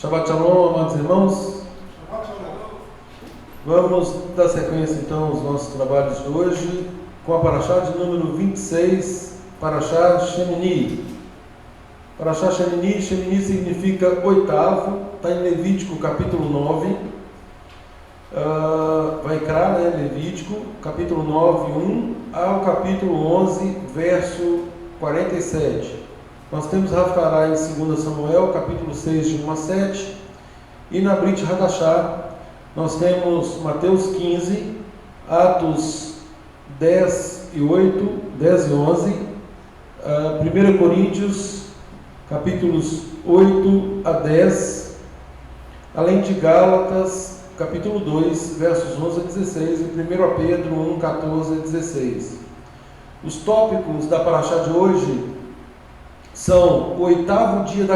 Shabbat Shalom, amados irmãos. Vamos dar sequência então aos nossos trabalhos de hoje com a Parashá de número 26, Parashá Shemini. Parashá Shemini, Shemini significa oitavo, está em Levítico capítulo 9, Vaikra, Levítico capítulo 9, 1 ao capítulo 11, verso 47. Nós temos Haftarah em 2 Samuel, capítulo 6, de 1 a 7, e na Brit Hadashah nós temos Mateus 15, Atos 10 e 8, 10 e 11, 1 Coríntios, capítulos 8 a 10, além de Gálatas, capítulo 2, versos 11 a 16, e 1 Pedro 1, 14 a 16. Os tópicos da Parashá de hoje são o oitavo dia da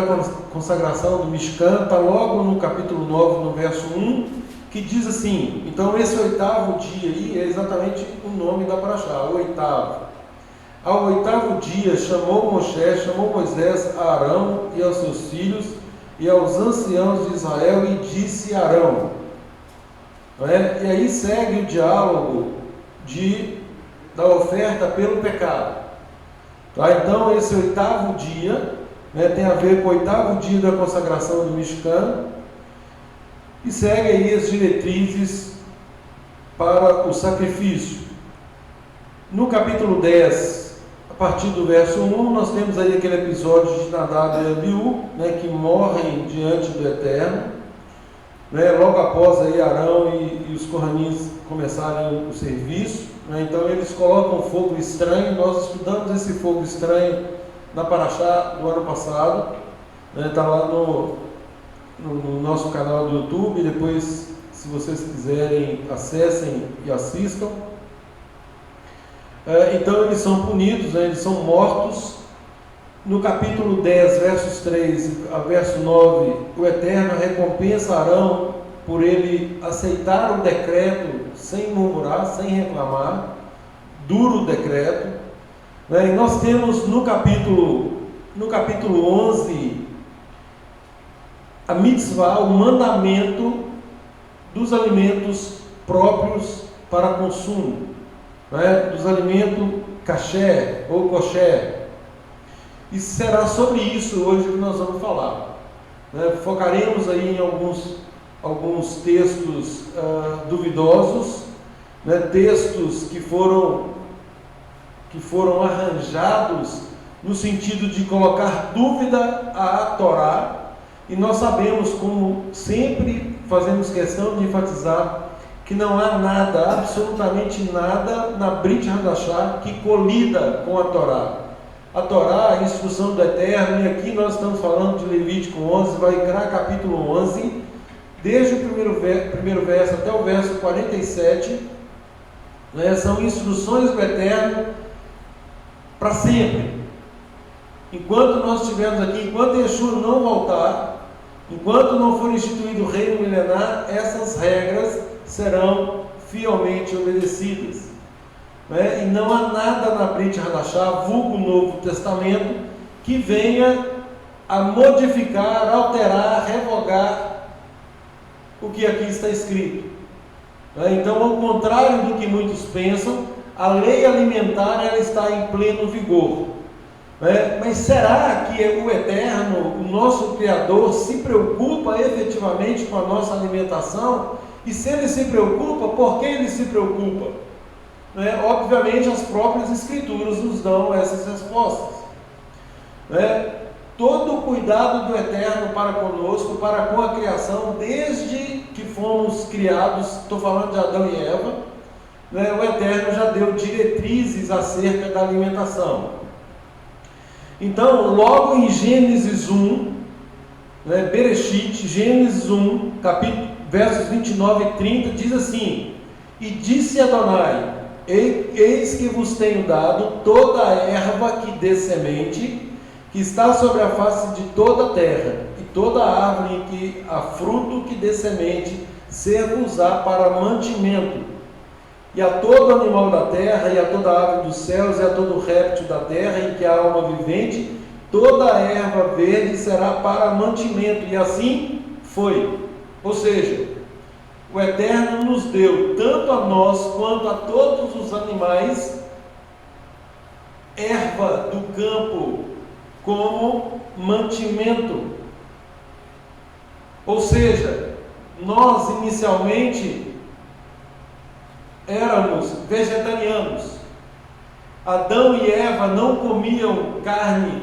consagração do Mishkan, está logo no capítulo 9, no verso 1, que diz assim. Então esse oitavo dia aí é exatamente o nome da Parashá, o oitavo. Ao oitavo dia chamou Moisés a Arão e aos seus filhos e aos anciãos de Israel e disse a Arão. E aí segue o diálogo da oferta pelo pecado. Então esse oitavo dia tem a ver com o oitavo dia da consagração do Mishkan e segue aí as diretrizes para o sacrifício. No capítulo 10, a partir do verso 1, nós temos aí aquele episódio de Nadab e Abiú, que morrem diante do Eterno, logo após aí Arão e os Kohanim começarem o serviço. Então eles colocam fogo estranho. Nós estudamos esse fogo estranho na Parashá do ano passado, está lá no nosso canal do YouTube. Depois, se vocês quiserem, acessem e assistam. Então eles são punidos, eles são mortos. No capítulo 10, versos 3 a verso 9, o Eterno recompensa Arão por ele aceitar o decreto sem murmurar, sem reclamar, duro decreto. E nós temos no capítulo 11 a mitzvah, o mandamento dos alimentos próprios para consumo, dos alimentos kasher ou kosher. E será sobre isso hoje que nós vamos falar. Focaremos aí em alguns textos duvidosos, textos que foram arranjados no sentido de colocar dúvida à Torá, e nós sabemos, como sempre fazemos questão de enfatizar, que não há nada, absolutamente nada na Brit Hadashah que colida com a Torá. A Torá, a instrução do Eterno, e aqui nós estamos falando de Levítico 11, Vaikra capítulo 11, desde o primeiro verso até o verso 47, são instruções do Eterno para sempre. Enquanto nós estivermos aqui, enquanto Yeshua não voltar, enquanto não for instituído o reino milenar, essas regras serão fielmente obedecidas. E não há nada na Brit Hadashah, vulgo Novo Testamento, que venha a modificar, alterar, revogar o que aqui está escrito. Então, ao contrário do que muitos pensam, a lei alimentar ela está em pleno vigor. Mas será que o Eterno, o nosso Criador, se preocupa efetivamente com a nossa alimentação? E se Ele se preocupa, por que Ele se preocupa? Obviamente as próprias Escrituras nos dão essas respostas. Todo o cuidado do Eterno para conosco, para com a criação, desde que fomos criados, estou falando de Adão e Eva, o Eterno já deu diretrizes acerca da alimentação. Então, logo em Gênesis 1, Bereshit, Gênesis 1, versos 29 e 30, diz assim: E disse Adonai, eis que vos tenho dado toda a erva que dê semente, que está sobre a face de toda a terra, e toda a árvore em que há fruto que dê semente, ser-vos-á para mantimento, e a todo animal da terra, e a toda ave dos céus, e a todo réptil da terra em que há alma vivente, toda a erva verde será para mantimento. E assim foi. Ou seja, o Eterno nos deu, tanto a nós quanto a todos os animais, erva do campo como mantimento. Ou seja, nós inicialmente éramos vegetarianos. Adão e Eva não comiam carne.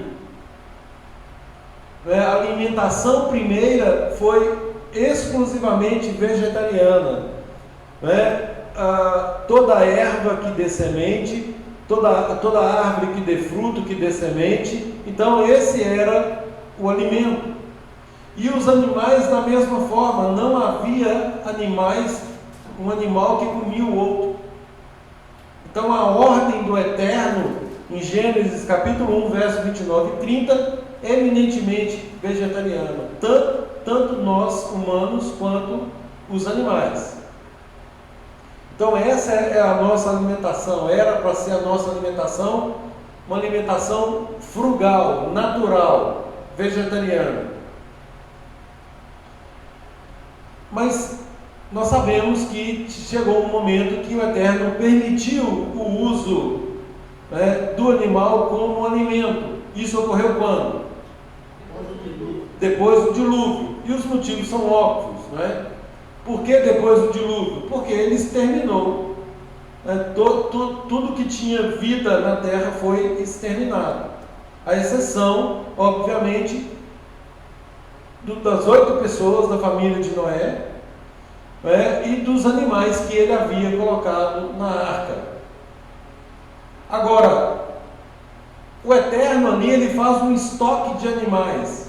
A alimentação primeira foi exclusivamente vegetariana. Toda erva que dê semente, toda árvore que dê fruto, que dê semente. Então esse era o alimento. E os animais da mesma forma, não havia um animal que comia o outro. Então a ordem do Eterno, em Gênesis capítulo 1, verso 29 e 30, é eminentemente vegetariana, tanto nós humanos quanto os animais. Então essa é a nossa alimentação, era para ser a nossa alimentação, uma alimentação frugal, natural, vegetariana. Mas nós sabemos que chegou um momento que o Eterno permitiu o uso do animal como alimento. Isso ocorreu quando? Depois do dilúvio. E os motivos são óbvios, não é? Por que depois do dilúvio? Porque ele exterminou. Tudo que tinha vida na terra foi exterminado. A exceção, obviamente, das 8 pessoas da família de Noé, e dos animais que ele havia colocado na arca. Agora, o Eterno ali, ele faz um estoque de animais.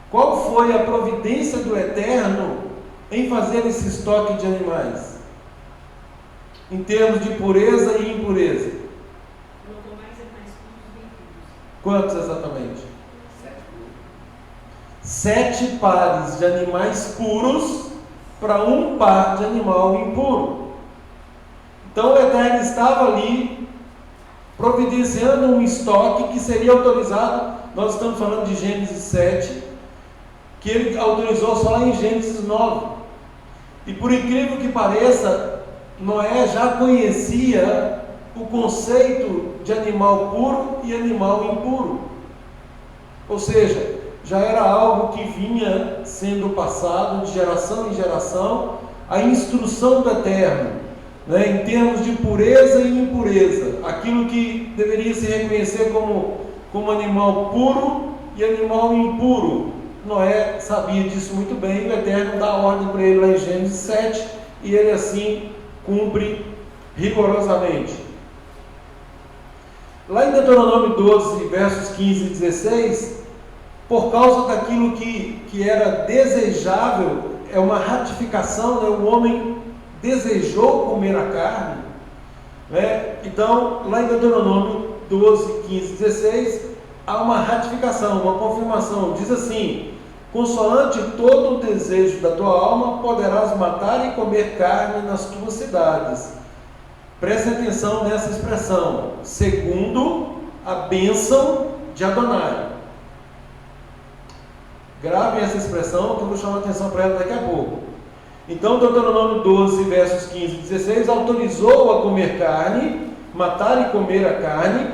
Qual foi a providência do Eterno em fazer esse estoque de animais? Em termos de pureza e impureza. Colocou mais animais puros e impuros. Quantos exatamente? 7 pares de animais puros para um par de animal impuro. Então o Eterno estava ali providenciando um estoque que seria autorizado. Nós estamos falando de Gênesis 7, que ele autorizou só em Gênesis 9. E por incrível que pareça, Noé já conhecia o conceito de animal puro e animal impuro. Ou seja, já era algo que vinha sendo passado de geração em geração, a instrução do Eterno, em termos de pureza e impureza, aquilo que deveria se reconhecer como animal puro e animal impuro. Noé sabia disso muito bem, o Eterno dá ordem para ele lá em Gênesis 7, e ele assim cumpre rigorosamente. Lá em Deuteronômio 12, versos 15 e 16, por causa daquilo que era desejável, é uma ratificação, o homem desejou comer a carne, então lá em Deuteronômio 12, 15 e 16, há uma ratificação, uma confirmação, diz assim: consoante todo o desejo da tua alma, poderás matar e comer carne nas tuas cidades. Preste atenção nessa expressão, segundo a bênção de Adonai. Gravem essa expressão, que eu vou chamar a atenção para ela daqui a pouco. Então, Deuteronômio 12, versos 15 e 16, autorizou a comer carne, matar e comer a carne,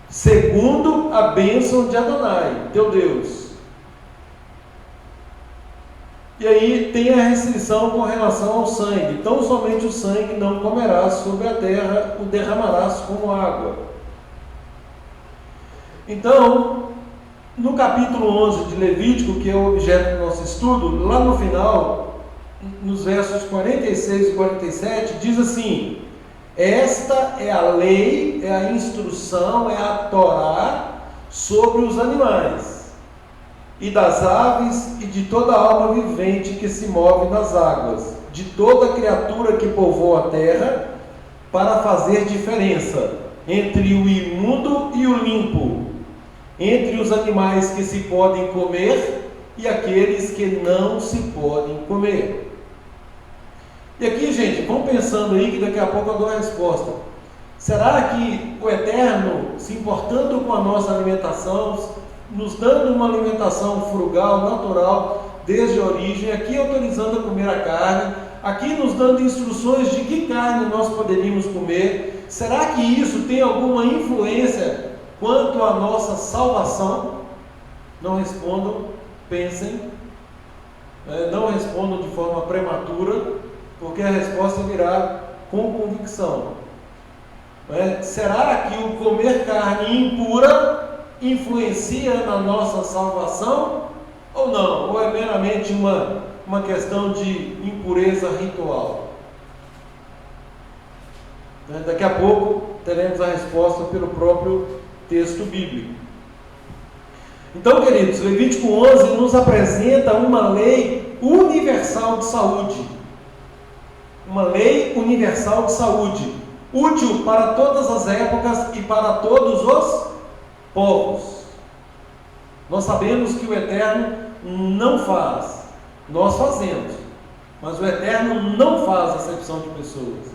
segundo a bênção de Adonai, teu Deus. E aí tem a restrição com relação ao sangue. Tão somente o sangue não comerás sobre a terra, o derramarás como água. Então, no capítulo 11 de Levítico, que é o objeto do nosso estudo, lá no final, nos versos 46 e 47, diz assim: esta é a lei, é a instrução, é a Torá sobre os animais, e das aves, e de toda alma vivente que se move nas águas, de toda criatura que povoa a terra, para fazer diferença entre o imundo e o limpo, entre os animais que se podem comer e aqueles que não se podem comer. E aqui, gente, vamos pensando aí que daqui a pouco eu dou a resposta. Será que o Eterno, se importando com a nossa alimentação, nos dando uma alimentação frugal, natural, desde a origem, aqui autorizando a comer a carne, aqui nos dando instruções de que carne nós poderíamos comer. Será que isso tem alguma influência quanto à nossa salvação? Não respondam, pensem, não respondam de forma prematura, porque a resposta virá com convicção. Será que o comer carne impura influencia na nossa salvação ou não? Ou é meramente uma questão de impureza ritual? Daqui a pouco teremos a resposta pelo próprio texto bíblico. Então, queridos, Levítico 11 nos apresenta uma lei universal de saúde. Uma lei universal de saúde, útil para todas as épocas e para todos os povos. Nós sabemos que o Eterno não faz, nós fazemos, mas o Eterno não faz acepção de pessoas.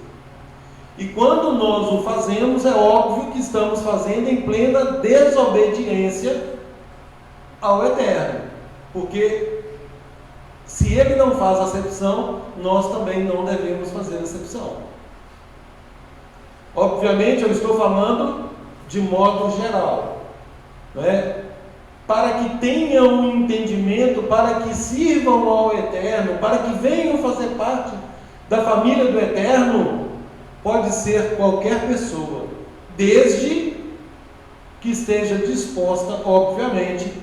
E quando nós o fazemos, é óbvio que estamos fazendo em plena desobediência ao Eterno, porque se Ele não faz acepção, nós também não devemos fazer acepção. Obviamente, eu estou falando de modo geral, para que tenham um entendimento, para que sirvam ao Eterno, para que venham fazer parte da família do Eterno, pode ser qualquer pessoa, desde que esteja disposta, obviamente,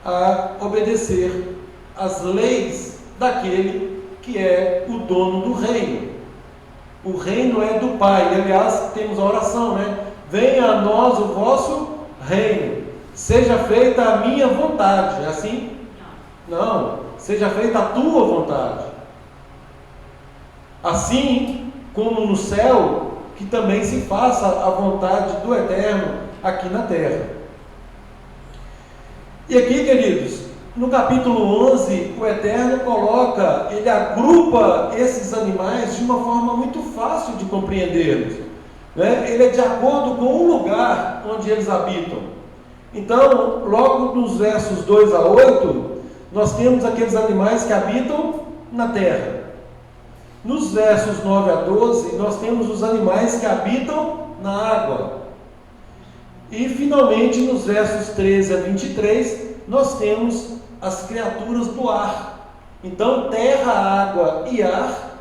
a obedecer às leis daquele que é o dono do reino. O reino é do Pai. Aliás, temos a oração, Venha a nós o vosso reino. Seja feita a minha vontade. É assim? Não. Seja feita a tua vontade. Assim como no céu, que também se faça a vontade do Eterno aqui na terra. E aqui, queridos, no capítulo 11, o Eterno coloca, ele agrupa esses animais de uma forma muito fácil de compreendermos. Ele é de acordo com o lugar onde eles habitam. Então, logo nos versos 2 a 8, nós temos aqueles animais que habitam na terra. Nos versos 9 a 12, nós temos os animais que habitam na água. E, finalmente, nos versos 13 a 23, nós temos as criaturas do ar. Então, terra, água e ar,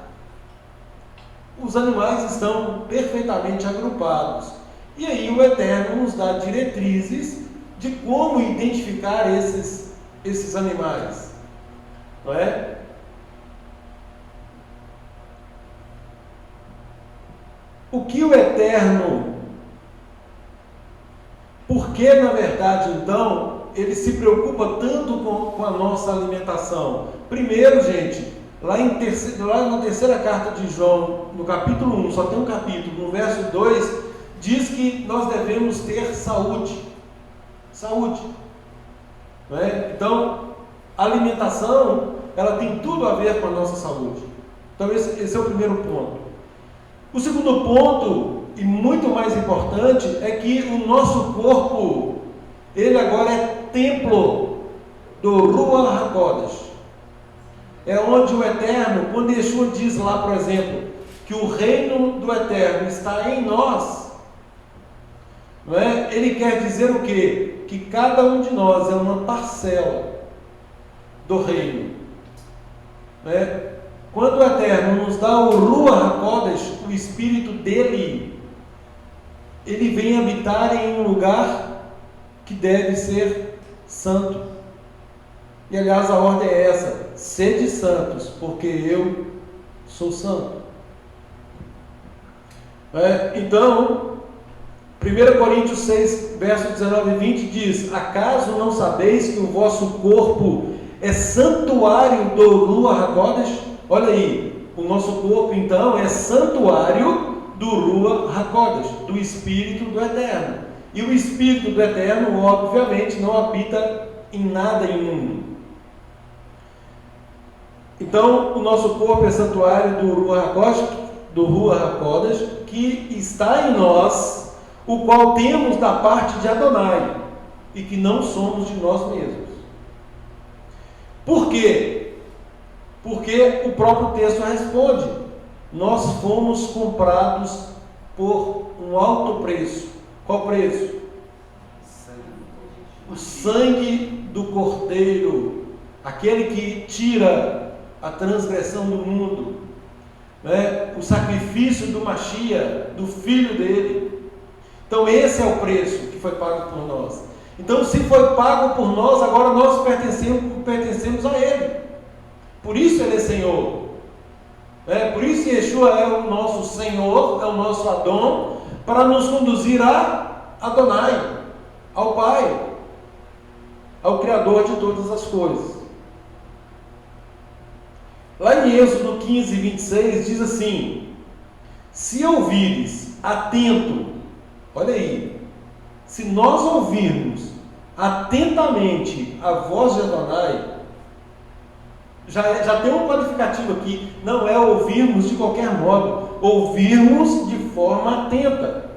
os animais estão perfeitamente agrupados. E aí o Eterno nos dá diretrizes de como identificar esses animais. Não é? O que o Eterno, por que na verdade então ele se preocupa tanto com a nossa alimentação? Primeiro, gente, lá na terceira carta de João, no capítulo 1, só tem um capítulo, no verso 2, diz que nós devemos ter saúde. Saúde. Não é? Então, a alimentação, ela tem tudo a ver com a nossa saúde. Então, esse é o primeiro ponto. O segundo ponto, e muito mais importante, é que o nosso corpo, ele agora é templo do Ruach HaKodesh. É onde o Eterno, quando Yeshua diz lá, por exemplo, que o reino do Eterno está em nós, não é? Ele quer dizer o quê? Que cada um de nós é uma parcela do reino. Não é? Quando o Eterno nos dá o Ruach HaKodesh, o Espírito dele, ele vem habitar em um lugar que deve ser santo. E aliás, a ordem é essa: sede santos, porque eu sou santo. Então, 1 Coríntios 6, verso 19 e 20 diz: acaso não sabeis que o vosso corpo é santuário do Ruach HaKodesh? Olha aí, o nosso corpo então é santuário do Ruach HaKodesh, do Espírito do Eterno. E o Espírito do Eterno, obviamente, não habita em nada imundo. Então, o nosso corpo é santuário do Ruach HaKodesh, que está em nós, o qual temos da parte de Adonai, e que não somos de nós mesmos. Por quê? Porque o próprio texto responde: nós fomos comprados por um alto preço. Qual preço? O sangue do Cordeiro, aquele que tira a transgressão do mundo, né? O sacrifício do Mashiach, do Filho dele. Então esse é o preço que foi pago por nós. Então, se foi pago por nós, agora nós pertencemos a Ele. Por isso Ele é Senhor. Por isso Yeshua é o nosso Senhor, é o nosso Adon, para nos conduzir a Adonai, ao Pai, ao Criador de todas as coisas. Lá em Êxodo 15, 26, diz assim: se ouvires atento, olha aí, se nós ouvirmos atentamente a voz de Adonai, já tem um qualificativo aqui, não é ouvirmos de qualquer modo, ouvirmos de forma atenta.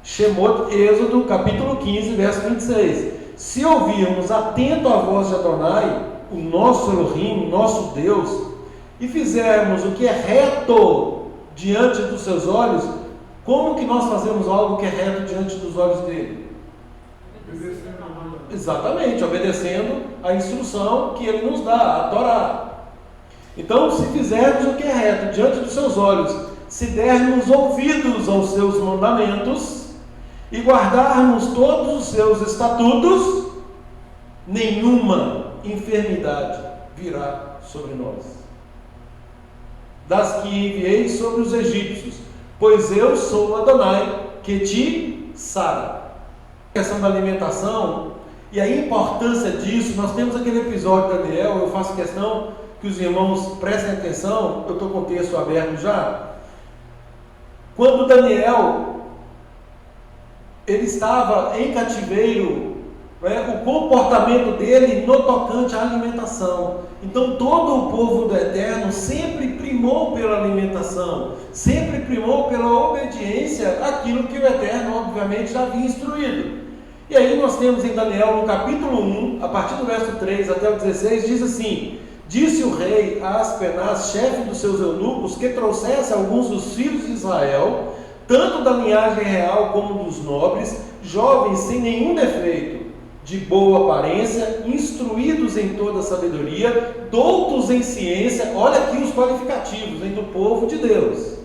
Shemot, Êxodo, capítulo 15, verso 26. Se ouvirmos atento a voz de Adonai, o nosso Elohim, nosso Deus, e fizermos o que é reto diante dos seus olhos, como que nós fazemos algo que é reto diante dos olhos dele? Exatamente, obedecendo a instrução que ele nos dá, a Torá. Então, se fizermos o que é reto diante dos seus olhos, se dermos ouvidos aos seus mandamentos e guardarmos todos os seus estatutos, nenhuma enfermidade virá sobre nós, das que enviei sobre os egípcios, pois eu sou Adonai, que te sara. A questão da alimentação e a importância disso, nós temos aquele episódio de Daniel, eu faço questão que os irmãos prestem atenção, eu estou com o texto aberto já. Quando Daniel, ele estava em cativeiro, o comportamento dele no tocante à alimentação. Então todo o povo do Eterno sempre primou pela alimentação, sempre primou pela obediência àquilo que o Eterno obviamente já havia instruído. E aí nós temos em Daniel, no capítulo 1, a partir do verso 3 até o 16, diz assim: disse o rei a Aspenaz, chefe dos seus eunucos, que trouxesse alguns dos filhos de Israel, tanto da linhagem real como dos nobres, jovens sem nenhum defeito, de boa aparência, instruídos em toda sabedoria, doutos em ciência. Olha aqui os qualificativos do povo de Deus.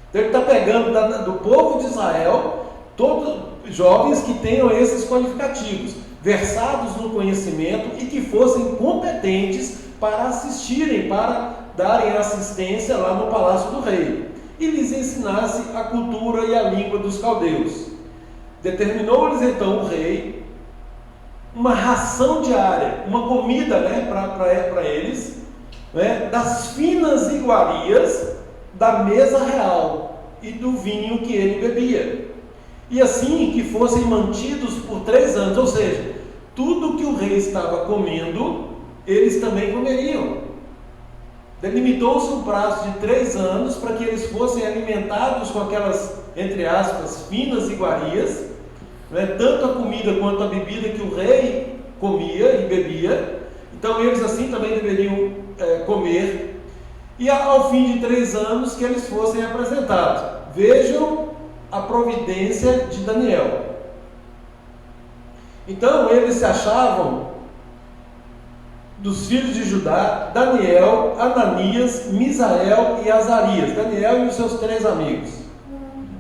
Então ele está pegando do povo de Israel, todos jovens que tenham esses qualificativos, versados no conhecimento e que fossem competentes para assistirem, para darem assistência lá no palácio do rei, e lhes ensinasse a cultura e a língua dos caldeus. Determinou-lhes então o rei uma ração diária, uma comida para eles, das finas iguarias da mesa real e do vinho que ele bebia, e assim que fossem mantidos por 3 anos, ou seja, tudo que o rei estava comendo, eles também comeriam. Delimitou-se um prazo de 3 anos para que eles fossem alimentados com aquelas, entre aspas, finas iguarias, tanto a comida quanto a bebida que o rei comia e bebia. Então eles assim também deveriam comer, e ao fim de 3 anos que eles fossem apresentados. Vejam a providência de Daniel. Então eles se achavam dos filhos de Judá, Daniel, Ananias, Misael e Azarias, Daniel e os seus 3 amigos.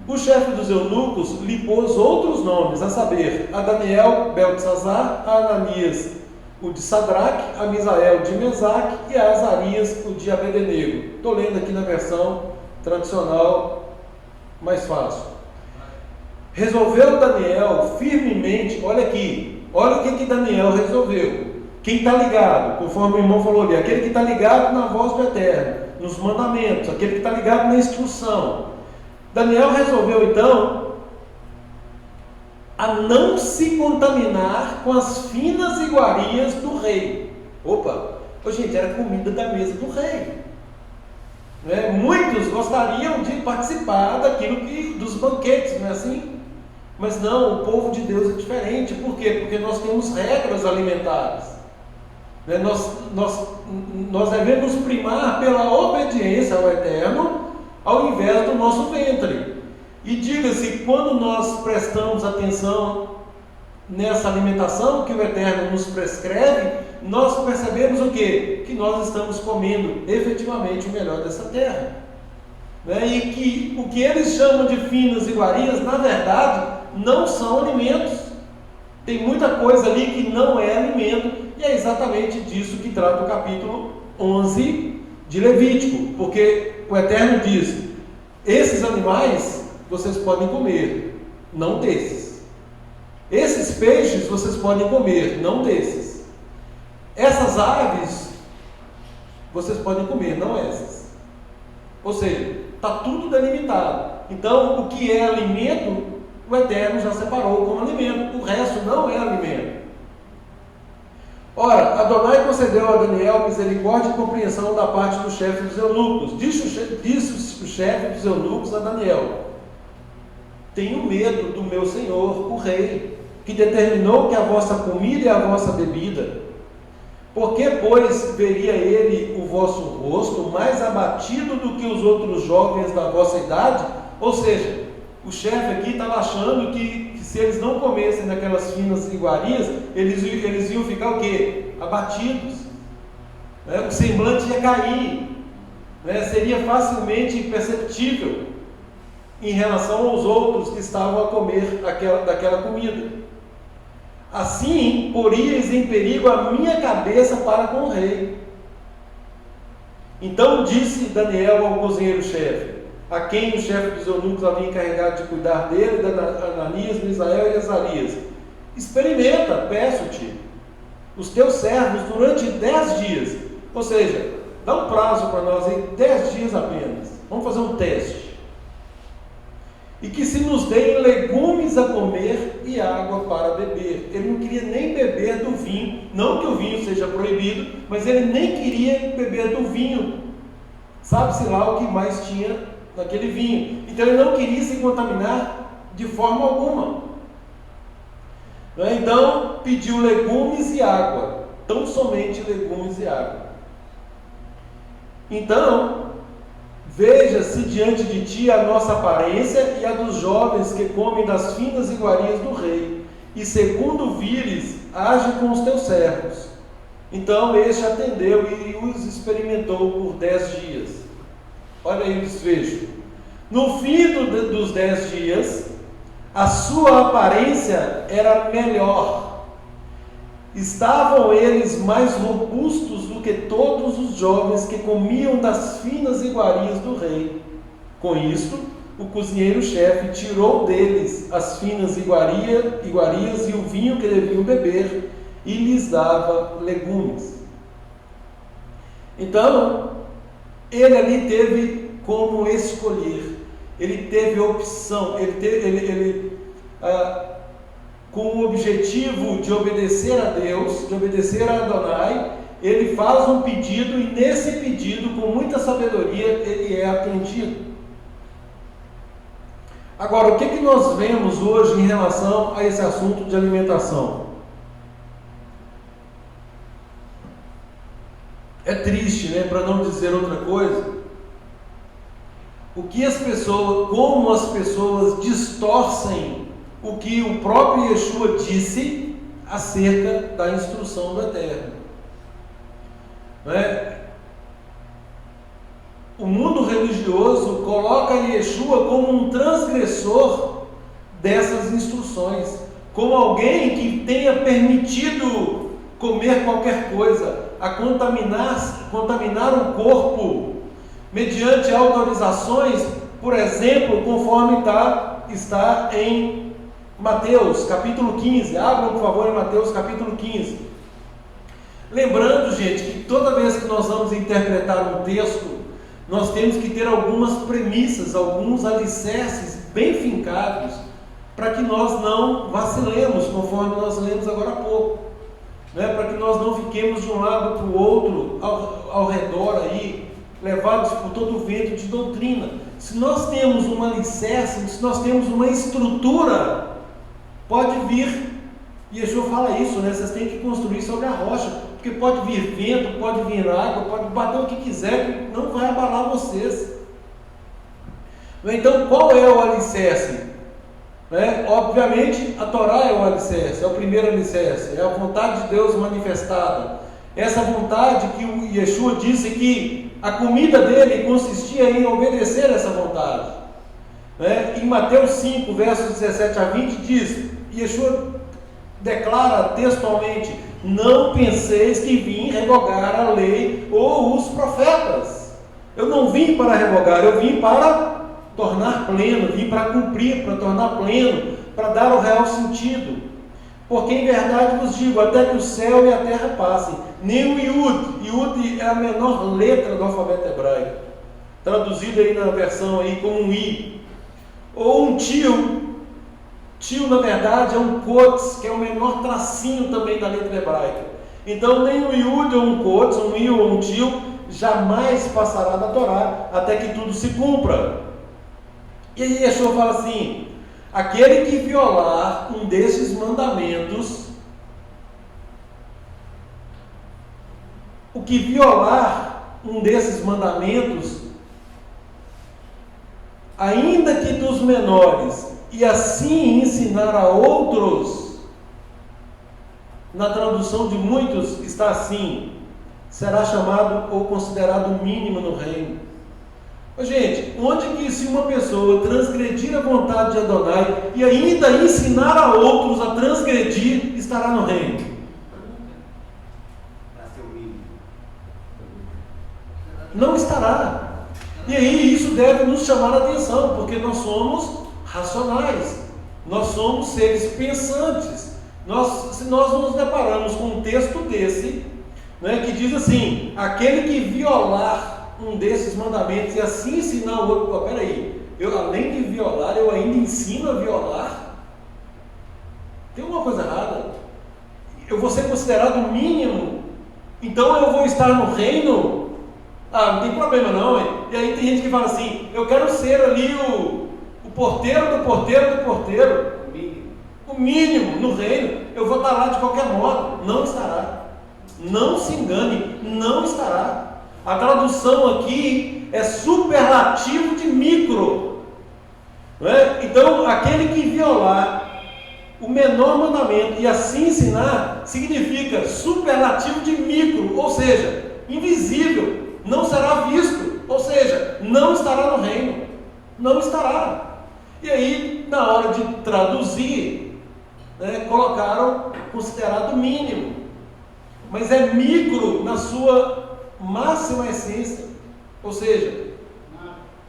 O chefe dos eunucos lhe pôs outros nomes, a saber, a Daniel, Beltesazar, a Ananias, o de Sadraque, a Misael de Mesaque e a Azarias, o de Abednego. Estou lendo aqui na versão tradicional mais fácil. Resolveu Daniel firmemente, olha aqui, olha o que Daniel resolveu. Quem está ligado, conforme o irmão falou ali, aquele que está ligado na voz do Eterno, nos mandamentos, aquele que está ligado na instrução. Daniel resolveu então a não se contaminar com as finas iguarias do rei. Opa, gente, era comida da mesa do rei. Muitos gostariam de participar dos banquetes, não é assim? Mas não, o povo de Deus é diferente. Por quê? Porque nós temos regras alimentares. né? Nós devemos primar pela obediência ao Eterno, ao invés do nosso ventre. E diga-se, quando nós prestamos atenção nessa alimentação que o Eterno nos prescreve, nós percebemos o quê? Que nós estamos comendo efetivamente o melhor dessa terra, né? E que o que eles chamam de finas iguarias, na verdade, não são alimentos. Tem muita coisa ali que não é alimento, e é exatamente disso que trata o capítulo 11 de Levítico, porque o Eterno diz: esses animais vocês podem comer, não desses. Esses peixes vocês podem comer, não desses. Essas aves vocês podem comer, não essas. Ou seja, está tudo delimitado. Então, o que é alimento, o Eterno já separou como alimento. O resto não é alimento. Ora, Adonai concedeu a Daniel misericórdia e compreensão da parte do chefe dos eunucos. Disse o chefe dos eunucos a Daniel: tenho medo do meu senhor, o rei, que determinou que a vossa comida e a vossa bebida. Por que, pois, veria ele o vosso rosto mais abatido do que os outros jovens da vossa idade? Ou seja, o chefe aqui estava achando que se eles não comessem daquelas finas iguarias, eles iam ficar o quê? Abatidos, né? O semblante ia cair, né? Seria facilmente perceptível em relação aos outros que estavam a comer daquela comida. Assim, poríeis em perigo a minha cabeça para com o rei. Então disse Daniel ao cozinheiro-chefe, a quem o chefe dos eunucos havia encarregado de cuidar dele, Ananias, Misael e Azarias: experimenta, peço-te, os teus servos durante 10 dias. Ou seja, dá um prazo para nós aí, 10 dias apenas. Vamos fazer um teste. E que se nos deem legumes a comer e água para beber. Ele não queria nem beber do vinho, não que o vinho seja proibido, mas ele nem queria beber do vinho. Sabe-se lá o que mais tinha naquele vinho. Então ele não queria se contaminar de forma alguma. Então pediu legumes e água, tão somente legumes e água. Então, veja-se diante de ti a nossa aparência e a dos jovens que comem das finas iguarias do rei, e segundo vires, age com os teus servos. Então este atendeu e os experimentou por 10 dias. Olha aí o desfecho. No fim dos 10 dias, a sua aparência era melhor. Estavam eles mais robustos do que todos os jovens que comiam das finas iguarias do rei. Com isto, o cozinheiro-chefe tirou deles as finas iguarias e o vinho que deviam beber, e lhes dava legumes. Então, ele ali teve como escolher, ele teve opção, com o objetivo de obedecer a Deus, de obedecer a Adonai, ele faz um pedido, e nesse pedido, com muita sabedoria, ele é atendido. Agora, o que nós vemos hoje em relação a esse assunto de alimentação? É triste, né? Para não dizer outra coisa. Como as pessoas distorcem o que o próprio Yeshua disse acerca da instrução do Eterno. Não é? O mundo religioso coloca Yeshua como um transgressor dessas instruções, como alguém que tenha permitido comer qualquer coisa, a contaminar o corpo, mediante autorizações, por exemplo, conforme está em Mateus capítulo 15. Abram, por favor, em Mateus capítulo 15. Lembrando, gente, que toda vez que nós vamos interpretar um texto, nós temos que ter algumas premissas, alguns alicerces bem fincados, para que nós não vacilemos, conforme nós lemos agora há pouco, né? Para que nós não fiquemos de um lado para o outro, ao redor aí, levados por todo o vento de doutrina. Se nós temos um alicerce, se nós temos uma estrutura, pode vir, e Yeshua fala isso, né? Vocês têm que construir sobre a rocha. porque pode vir vento, pode vir água, pode bater o que quiser, que não vai abalar vocês. Então, qual é o alicerce? Obviamente, a Torá é o alicerce, é o primeiro alicerce, é a vontade de Deus manifestada. Essa vontade que o Yeshua disse que a comida dele consistia em obedecer essa vontade. Em Mateus 5, versos 17 a 20, diz, Yeshua declara textualmente: não penseis que vim revogar a lei ou os profetas. Eu não vim para revogar, eu vim para tornar pleno, vim para cumprir, para tornar pleno, para dar o real sentido. Porque em verdade vos digo, até que o céu e a terra passem, nem o Yud é a menor letra do alfabeto hebraico, traduzido aí na versão aí como um I, ou um tio na verdade é um Kots, que é o menor tracinho também da letra hebraica. Então nem o Yud ou um Kots, um I ou um tio, jamais passará da Torá, até que tudo se cumpra. E aí Yeshua fala assim: aquele que violar um desses mandamentos, o que violar um desses mandamentos, ainda que dos menores, e assim ensinar a outros, na tradução de muitos está assim, será chamado ou considerado mínimo no reino. Gente, onde que se uma pessoa transgredir a vontade de Adonai e ainda ensinar a outros a transgredir, estará no reino? Não estará. E aí isso deve nos chamar a atenção, porque nós somos racionais, nós somos seres pensantes. Se nós nos deparamos com um texto desse, que diz assim: aquele que violar um desses mandamentos e assim ensinar o outro, peraí, eu além de violar, eu ainda ensino a violar? Tem uma coisa errada. Eu vou ser considerado mínimo, então eu vou estar no reino? Não tem problema não, hein? E aí tem gente que fala assim: eu quero ser ali o porteiro do porteiro do porteiro, o mínimo no reino, eu vou estar lá de qualquer modo. Não estará. Não se engane, não estará. A tradução aqui é superlativo de micro. Então, aquele que violar o menor mandamento e assim ensinar, significa superlativo de micro, ou seja, invisível, não será visto, ou seja, não estará no reino, não estará. E aí, na hora de traduzir, colocaram considerado mínimo, mas é micro na sua máxima essência, ou seja,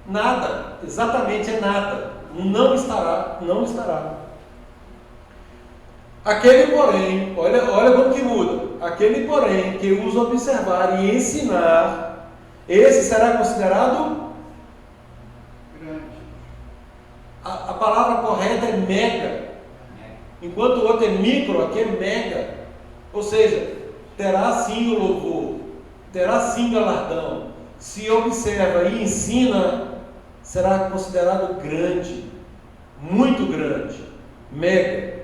nada, exatamente é nada, não estará, não estará. Aquele porém, olha como que muda, aquele porém que os observar e ensinar, esse será considerado grande. A palavra correta é mega, enquanto o outro é micro, aqui é mega, ou seja, terá sim o louvor, terá sim galardão. Se observa e ensina, será considerado grande, muito grande, mega.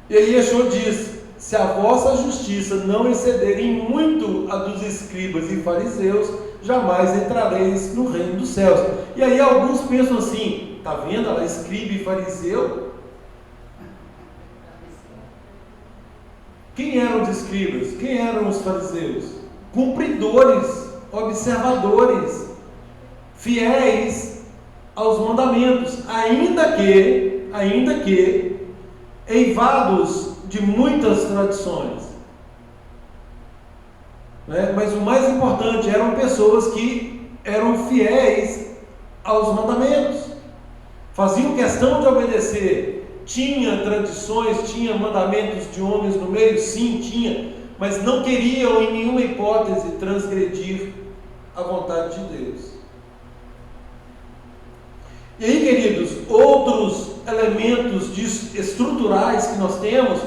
E aí Yeshua diz: se a vossa justiça não exceder em muito a dos escribas e fariseus, jamais entrareis no reino dos céus. E aí alguns pensam assim: está vendo lá, escriba e fariseu? Quem eram os escribas? Quem eram os fariseus? Cumpridores, observadores, fiéis aos mandamentos, ainda que eivados de muitas tradições. Mas o mais importante, eram pessoas que eram fiéis aos mandamentos, faziam questão de obedecer. Tinha tradições, tinha mandamentos de homens no meio? Sim, tinha, mas não queriam em nenhuma hipótese transgredir a vontade de Deus. E aí, queridos, outros elementos estruturais que nós temos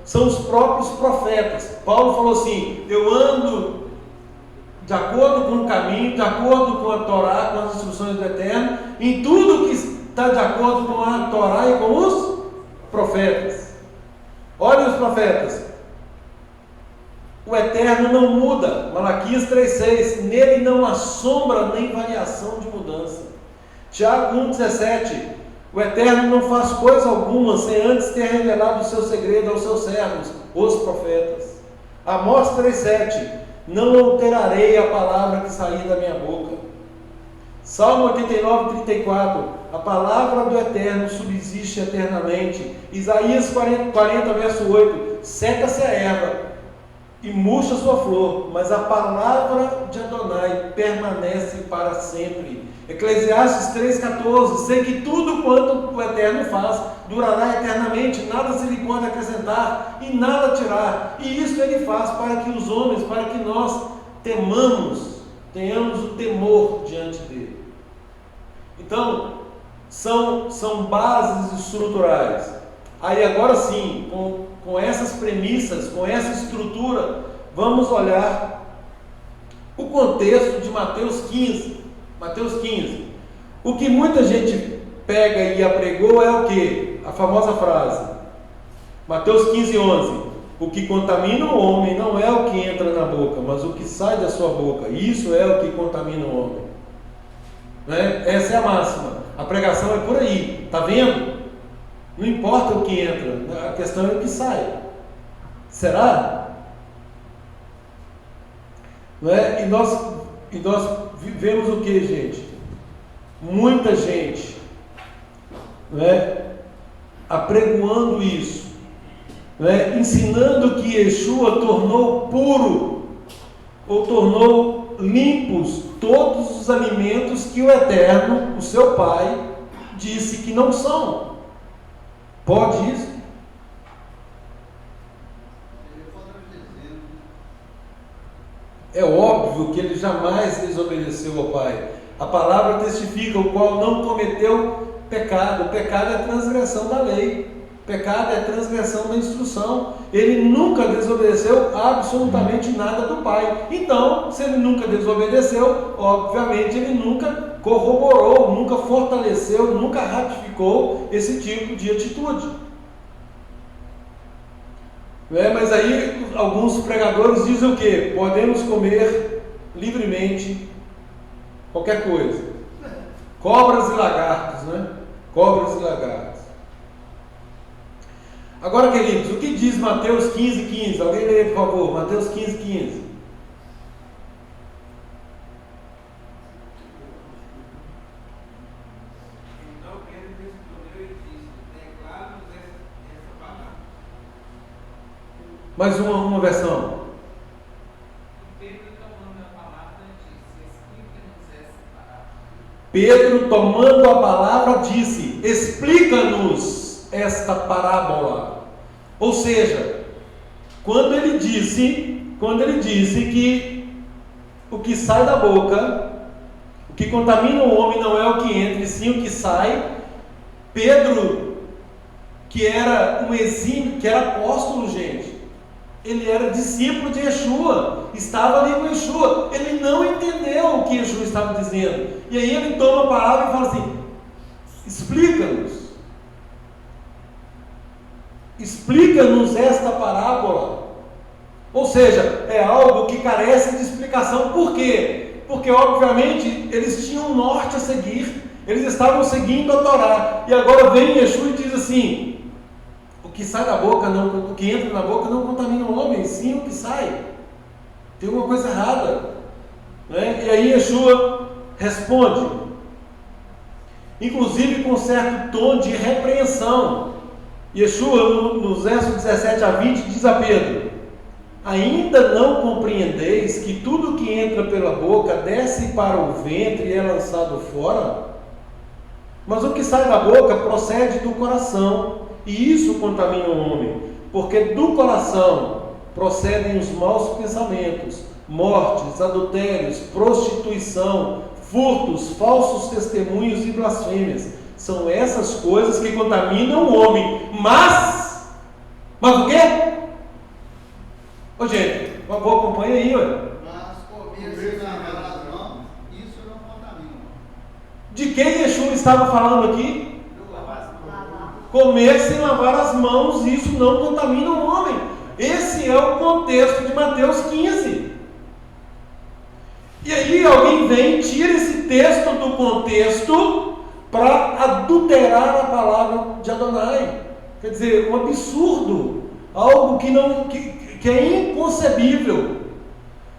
são os próprios profetas. Paulo falou assim: eu ando de acordo com o caminho, de acordo com a Torá, com as instruções do Eterno, em tudo que está de acordo com a Torá e com os profetas. Olhem os profetas: O Eterno não muda. Malaquias 3,6. Nele não há sombra nem variação de mudança. Tiago 1,17. O Eterno não faz coisa alguma sem antes ter revelado o seu segredo aos seus servos, os profetas. Amós 3,7. Não alterarei a palavra que sair da minha boca. Salmo 89,34. A palavra do Eterno subsiste eternamente. Isaías 40, verso 8. Seca-se a erva e murcha sua flor, mas a palavra de Adonai permanece para sempre. Eclesiastes 3,14. Sei que tudo quanto o Eterno faz durará eternamente, nada se lhe pode acrescentar e nada tirar. E isso ele faz para que os homens, para que nós tenhamos o temor diante dele. Então, são bases estruturais. Aí agora sim, com essas premissas, com essa estrutura, vamos olhar o contexto de Mateus 15. Mateus 15. O que muita gente pega e apregou é o que? A famosa frase. Mateus 15:11. O que contamina o homem não é o que entra na boca, mas o que sai da sua boca. Isso é o que contamina o homem. Né? Essa é a máxima. A pregação é por aí. Está vendo? Não importa o que entra, a questão é o que sai. Será? Não é? E nós vivemos o que, gente? Muita gente, não é? Apregoando isso, não é? Ensinando que Yeshua tornou puro, ou tornou limpos todos os alimentos que o Eterno, o seu Pai, disse que não são. Pode isso? É óbvio que ele jamais desobedeceu ao Pai. A palavra testifica, o qual não cometeu pecado. Pecado é transgressão da lei. Pecado é transgressão da instrução. Ele nunca desobedeceu absolutamente nada do Pai. Então, se ele nunca desobedeceu, obviamente ele nunca corroborou, nunca fortaleceu, nunca ratificou esse tipo de atitude. Mas aí alguns pregadores dizem o quê? Podemos comer livremente qualquer coisa. Cobras e lagartos, né? Cobras e lagartos. Agora, queridos, o que diz Mateus 15:15? Alguém lê, por favor, Mateus 15:15. Então ele respondeu e disse: declara-nos essa palavra. Mais uma versão. Pedro, tomando a palavra, disse: explica-nos esta parábola. Ou seja, quando ele disse que o que sai da boca, o que contamina o homem não é o que entra, e sim o que sai, Pedro, que era um exímio, que era apóstolo, gente, ele era discípulo de Yeshua, estava ali com Yeshua, ele não entendeu o que Yeshua estava dizendo, e aí ele toma a palavra e fala assim: explica-nos esta parábola. Ou seja, é algo que carece de explicação. Por quê? Porque obviamente eles tinham um norte a seguir, eles estavam seguindo a Torá, e agora vem Yeshua e diz assim: o que sai da boca, não, o que entra na boca não contamina o homem, sim o que sai. Tem uma coisa errada, né? E aí Yeshua responde, inclusive com certo tom de repreensão. Yeshua, nos versos 17 a 20, diz a Pedro: ainda não compreendeis que tudo que entra pela boca desce para o ventre e é lançado fora? Mas o que sai da boca procede do coração, e isso contamina o homem, porque do coração procedem os maus pensamentos, mortes, adultérios, prostituição, furtos, falsos testemunhos e blasfêmias. São essas coisas que contaminam o homem. Mas o quê? Ô gente, por favor, acompanha aí, ué. Mas comer sem lavar as mãos, isso não contamina. De quem Yeshua estava falando aqui? Comer sem lavar as mãos, isso não contamina o homem. esse é o contexto de Mateus 15. E aí alguém vem e tira esse texto do contexto para adulterar a palavra de Adonai. Quer dizer, um absurdo, algo que é inconcebível,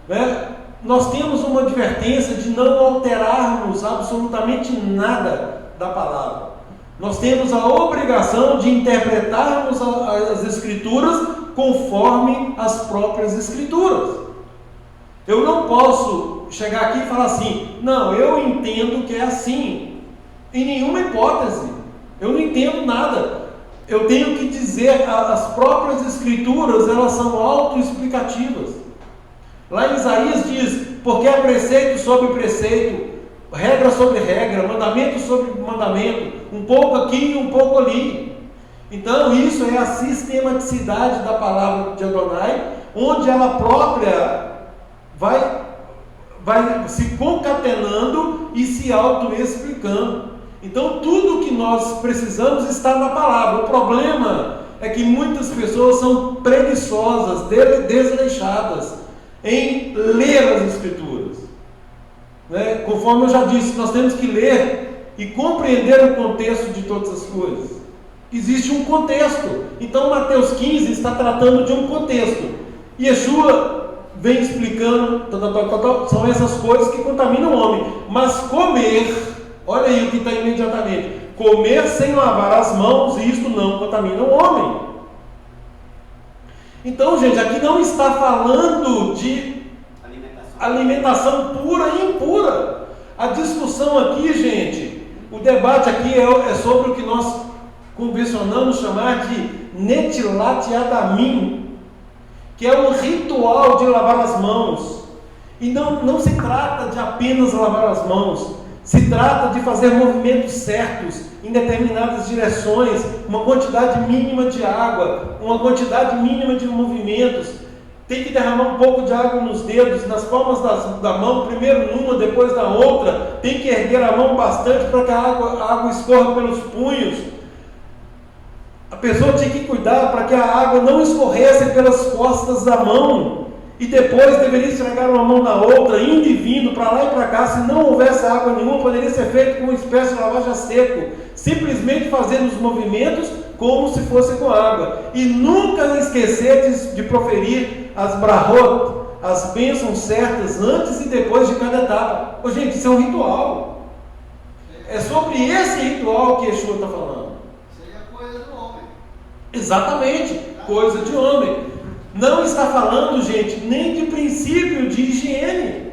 né? Nós temos uma advertência de não alterarmos absolutamente nada da palavra. Nós temos a obrigação de interpretarmos as Escrituras conforme as próprias Escrituras. Eu não posso chegar aqui e falar assim, não, eu entendo que é assim. Em nenhuma hipótese. Eu não entendo nada. Eu tenho que dizer, as próprias Escrituras, elas são autoexplicativas. Lá em Isaías diz, porque é preceito sobre preceito, regra sobre regra, mandamento sobre mandamento, um pouco aqui e um pouco ali. Então isso é a sistematicidade da palavra de Adonai, onde ela própria vai se concatenando e se auto-explicando. Então tudo que nós precisamos está na palavra. O problema é que muitas pessoas são preguiçosas, desleixadas em ler as Escrituras, né? Conforme eu já disse, nós temos que ler e compreender o contexto de todas as coisas. Existe um contexto. Então Mateus 15 está tratando de um contexto. Yeshua vem explicando, são essas coisas que contaminam o homem. Mas comer, olha aí o que está imediatamente, comer sem lavar as mãos, isto não contamina o homem. Então, gente, aqui não está falando de alimentação pura e impura. A discussão aqui, gente, o debate aqui é sobre o que nós convencionamos chamar de Netilat Yadamim, que é o ritual de lavar as mãos. E não se trata de apenas lavar as mãos, se trata de fazer movimentos certos em determinadas direções, uma quantidade mínima de água, uma quantidade mínima de movimentos. Tem que derramar um pouco de água nos dedos, nas palmas da mão, primeiro numa, depois na outra. Tem que erguer a mão bastante para que a água escorra pelos punhos. A pessoa tinha que cuidar para que a água não escorresse pelas costas da mão. E depois deveria esfregar uma mão na outra, indo e vindo, para lá e para cá. Se não houvesse água nenhuma, poderia ser feito com uma espécie de lavagem a seco, simplesmente fazendo os movimentos como se fosse com água. E nunca esquecer de proferir as brahot, as bênçãos certas, antes e depois de cada etapa. Ô, gente, isso é um ritual. É sobre esse ritual que Yeshua está falando. Seria coisa do homem. Exatamente, coisa de homem. Não está falando, gente, nem de princípio de higiene.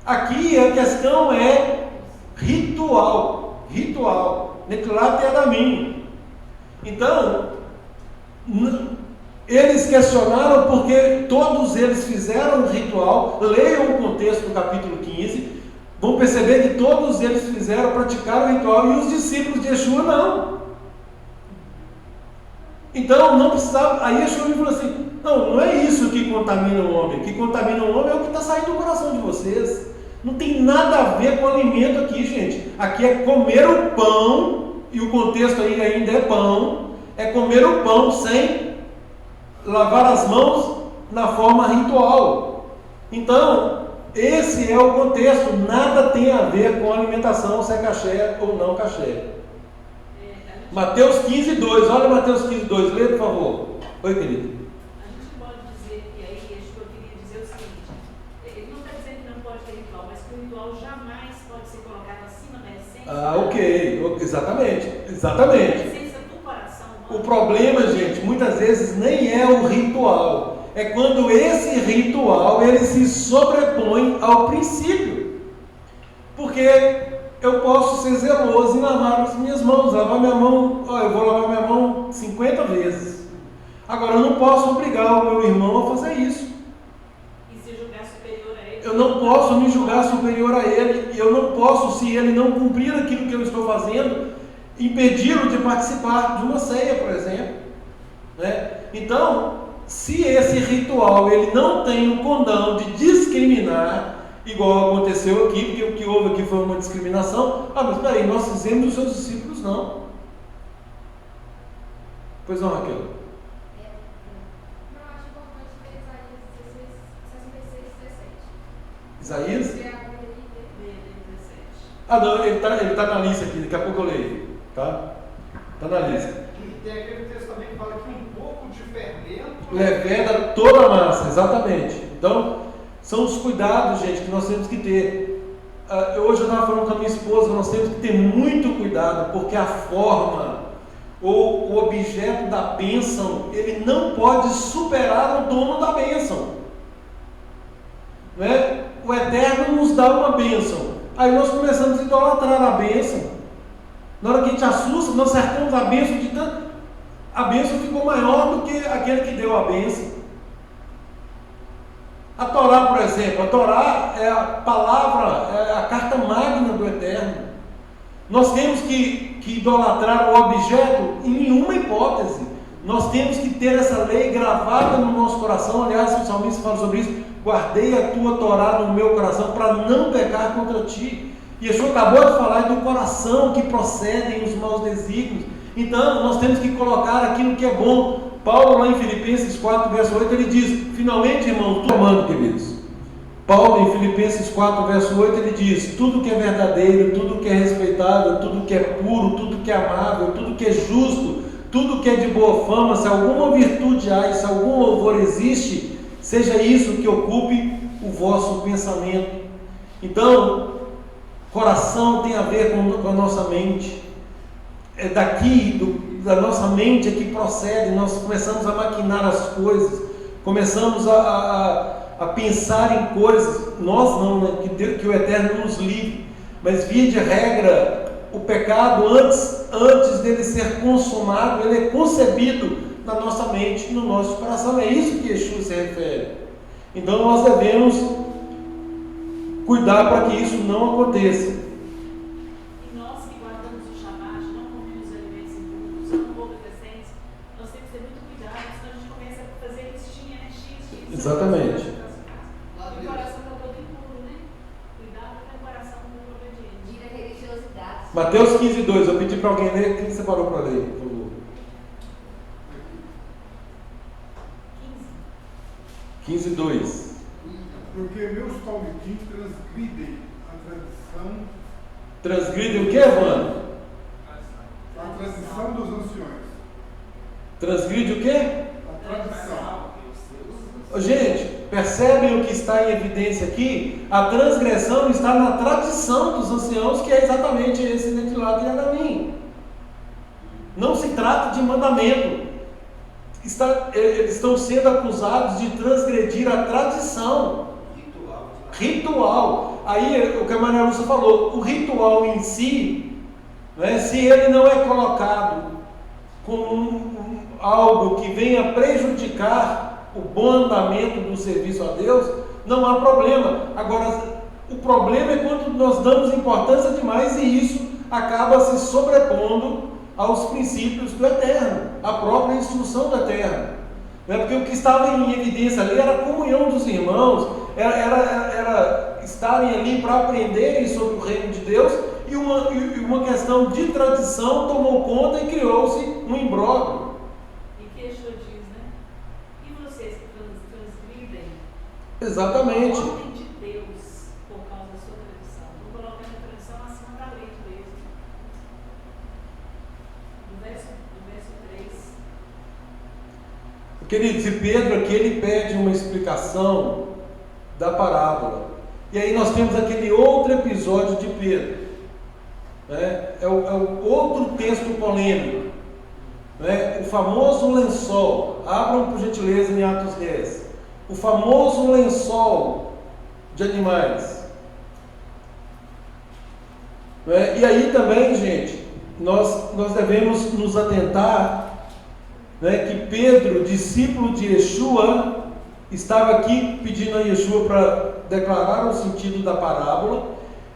Aqui a questão é ritual. Netilat Yadamim. Então, eles questionaram porque todos eles fizeram um ritual. Leiam o contexto do capítulo 15. Vão perceber que todos eles praticaram o ritual e os discípulos de Yeshua não. Então não precisava. Aí Yeshua me falou assim: não é isso que contamina o homem. O que contamina o homem é o que está saindo do coração de vocês. Não tem nada a ver com alimento aqui, gente. Aqui é comer o pão, e o contexto aí ainda é pão. É comer o pão sem lavar as mãos na forma ritual. Então, esse é o contexto. Nada tem a ver com alimentação, se é caché ou não caché. Mateus 15, 2. Olha Mateus 15, 2. Lê, por favor. Oi, querido. A gente pode dizer, e aí Yeshua queria dizer o seguinte: ele não está dizendo que não pode ter ritual, mas que o ritual jamais pode ser colocado acima da essência. Ok. Exatamente. Da essência do coração. O problema, gente, muitas vezes nem é o ritual. É quando esse ritual ele se sobrepõe ao princípio. Porque eu posso ser zeloso em lavar as minhas mãos, lavar minha mão, eu vou lavar minha mão 50 vezes. Agora, eu não posso obrigar o meu irmão a fazer isso. E se julgar superior a ele? Eu não posso me julgar superior a ele, e eu não posso, se ele não cumprir aquilo que eu estou fazendo, impedi-lo de participar de uma ceia, por exemplo. Né? Então, se esse ritual ele não tem o condão de discriminar, igual aconteceu aqui, porque o que houve aqui foi uma discriminação. Mas peraí, nós fizemos os seus discípulos não. Pois não, Raquel? Isaías? Lê 17. Ah, não, ele tá na lista aqui, daqui a pouco eu leio, tá? Tá na lista. Tem aquele texto também que fala que um pouco de fermento Leveda toda a massa, exatamente. Então, são os cuidados, gente, que nós temos que ter. Hoje eu estava falando com a minha esposa, nós temos que ter muito cuidado, porque a forma ou o objeto da bênção, ele não pode superar o dono da bênção. Não é? O Eterno nos dá uma bênção, aí nós começamos a idolatrar a bênção. Na hora que a gente assusta, nós cercamos a bênção de tanto. A bênção ficou maior do que aquele que deu a bênção. A Torá, por exemplo, a Torá é a palavra, é a carta magna do Eterno. Nós temos que idolatrar o objeto em nenhuma hipótese. Nós temos que ter essa lei gravada no nosso coração. Aliás, o salmista fala sobre isso: guardei a tua Torá no meu coração para não pecar contra ti. E Yeshua acabou de falar do coração que procedem os maus desígnios. Então, nós temos que colocar aquilo que é bom. Paulo, lá em Filipenses 4, verso 8, ele diz: finalmente, irmão, tudo amando, queridos. Paulo, em Filipenses 4, verso 8, ele diz: tudo que é verdadeiro, tudo que é respeitável, tudo que é puro, tudo que é amável, tudo que é justo, tudo que é de boa fama, se alguma virtude há e se algum louvor existe, seja isso que ocupe o vosso pensamento. Então, coração tem a ver com a nossa mente. É daqui, da nossa mente é que procede, nós começamos a maquinar as coisas, começamos a pensar em coisas, nós não, né? Que o Eterno nos livre, mas via de regra, o pecado antes dele ser consumado, ele é concebido na nossa mente, no nosso coração. É isso que Yeshua se refere. Então nós devemos cuidar para que isso não aconteça. E nós que guardamos o Shabbat, não comemos alimentos impuros, usamos roupas decentes, nós temos que ter muito cuidado, senão a gente começa a fazer listinha, né? X. Exatamente. E o coração está todo impuro, né? Cuidado com o coração do obediente. Tira a religiosidade. Mateus 15, 2, eu pedi para alguém ler, quem separou para ler, por favor? 15, 2. Porque meus talmidim transgridem a tradição. Transgridem o que, Evandro? A tradição dos anciões. Transgride o quê? A tradição. Gente, percebem o que está em evidência aqui? A transgressão está na tradição dos anciãos, que é exatamente esse Netilat e Adamim. Não se trata de mandamento. Eles estão sendo acusados de transgredir a tradição. Ritual. Aí o que a Maria Lúcia falou, o ritual em si, né, se ele não é colocado como algo que venha prejudicar o bom andamento do serviço a Deus, não há problema. Agora, o problema é quando nós damos importância demais e isso acaba se sobrepondo aos princípios do Eterno, à própria instrução do Eterno. Porque o que estava em evidência ali era a comunhão dos irmãos, era estarem ali para aprenderem sobre o reino de Deus, e uma questão de tradição tomou conta e criou-se um imbróglio. E que Yeshua diz, né? E vocês que transgridem Exatamente. a ordem de Deus por causa da sua tradição. Vou colocar a tradição acima da lei de Deus. No verso 3. Queridos, e Pedro aqui ele pede uma explicação da parábola. E aí nós temos aquele outro episódio de Pedro, né? É o outro texto polêmico, né? O famoso lençol. Abram por gentileza em Atos 10. O famoso lençol de animais, né? E aí também, gente, nós devemos nos atentar, né, que Pedro, discípulo de Yeshua, estava aqui pedindo a Yeshua para declarar o sentido da parábola,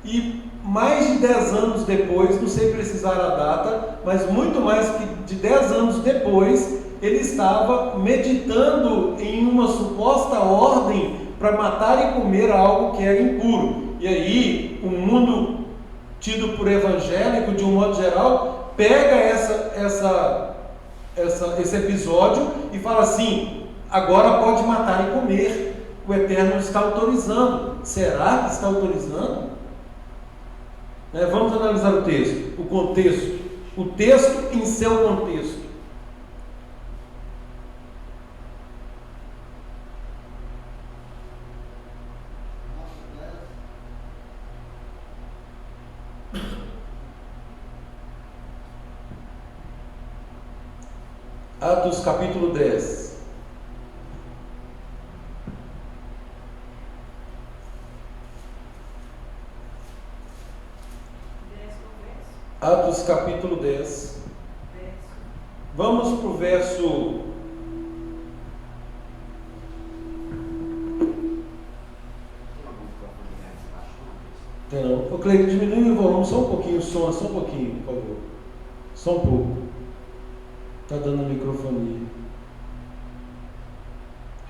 e mais de 10 anos depois, não sei precisar a data, mas muito mais que de 10 anos depois, ele estava meditando em uma suposta ordem para matar e comer algo que era impuro. E aí, o mundo tido por evangélico, de um modo geral, pega esse episódio e fala assim: agora pode matar e comer, o Eterno está autorizando. Será que está autorizando? Vamos analisar o texto, o contexto. O texto em seu contexto. Atos capítulo 10. Atos capítulo 10. Vamos para o verso. Tem não. Ô Cleide, diminui o volume só um pouquinho, o som, só um pouquinho, por favor. Só um pouco. Está dando a microfonia.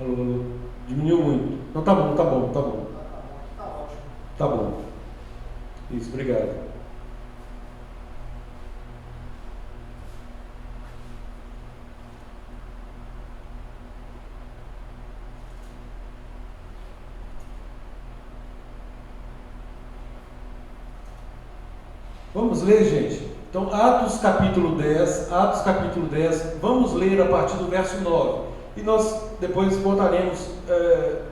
Alô, alô. Diminuiu muito. Não, tá bom. Tá ótimo. Tá bom. Isso, obrigado. Vamos ler, gente. Então, Atos capítulo 10, vamos ler a partir do verso 9. E nós depois voltaremos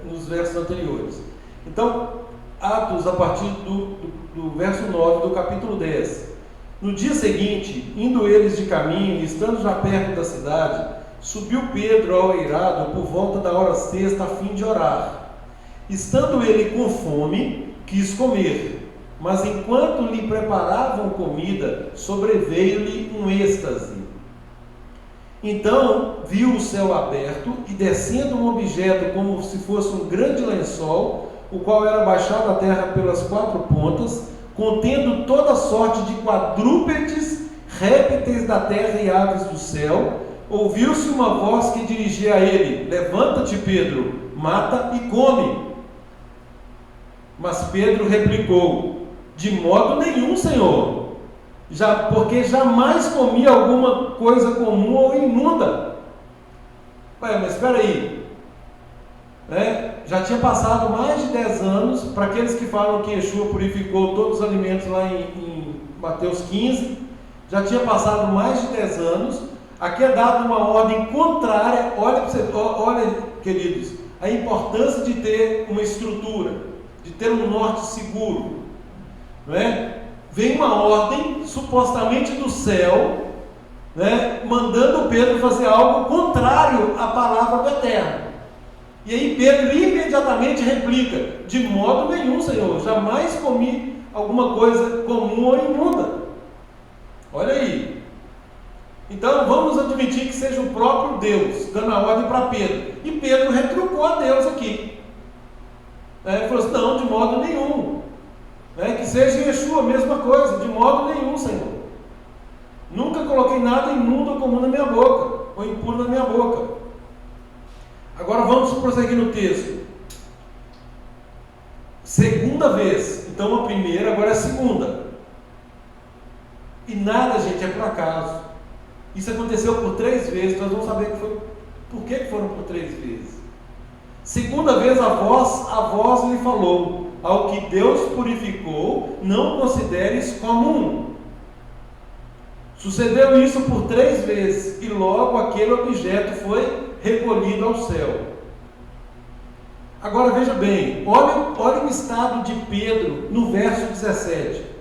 nos versos anteriores. Então, Atos a partir do verso 9 do capítulo 10. No dia seguinte, indo eles de caminho e estando já perto da cidade, subiu Pedro ao eirado por volta da hora sexta a fim de orar. Estando ele com fome, quis comer. Mas enquanto lhe preparavam comida, sobreveio-lhe um êxtase. Então viu o céu aberto e descendo um objeto como se fosse um grande lençol, o qual era baixado à terra pelas quatro pontas, contendo toda sorte de quadrúpedes, répteis da terra e aves do céu. Ouviu-se uma voz que dirigia a ele: levanta-te, Pedro, mata e come. Mas Pedro replicou: de modo nenhum, Senhor, porque jamais comi alguma coisa comum ou imunda. Ué, mas espera aí, já tinha passado mais de 10 anos, para aqueles que falam que Yeshua purificou todos os alimentos lá em Mateus 15, já tinha passado mais de 10 anos, aqui é dada uma ordem contrária. Olha, queridos, a importância de ter uma estrutura, de ter um norte seguro. Não é? Vem uma ordem supostamente do céu, mandando Pedro fazer algo contrário à palavra do Eterno. E aí Pedro imediatamente replica: de modo nenhum, Senhor, jamais comi alguma coisa comum ou imunda. Olha aí. Então vamos admitir que seja o próprio Deus dando a ordem para Pedro. E Pedro retrucou a Deus aqui. Ele falou assim: não, de modo nenhum. Que seja Yeshua a mesma coisa, de modo nenhum, Senhor. Nunca coloquei nada imundo ou comum na minha boca, ou impuro na minha boca. Agora vamos prosseguir no texto. Segunda vez, então a primeira, agora é a segunda. E nada, gente, é por acaso. Isso aconteceu por 3 vezes, nós vamos saber por que foram por 3 vezes. Segunda vez a voz lhe falou: ao que Deus purificou, não consideres comum. Sucedeu isso por 3 vezes, e logo aquele objeto foi recolhido ao céu. Agora veja bem, olha o estado de Pedro no verso 17.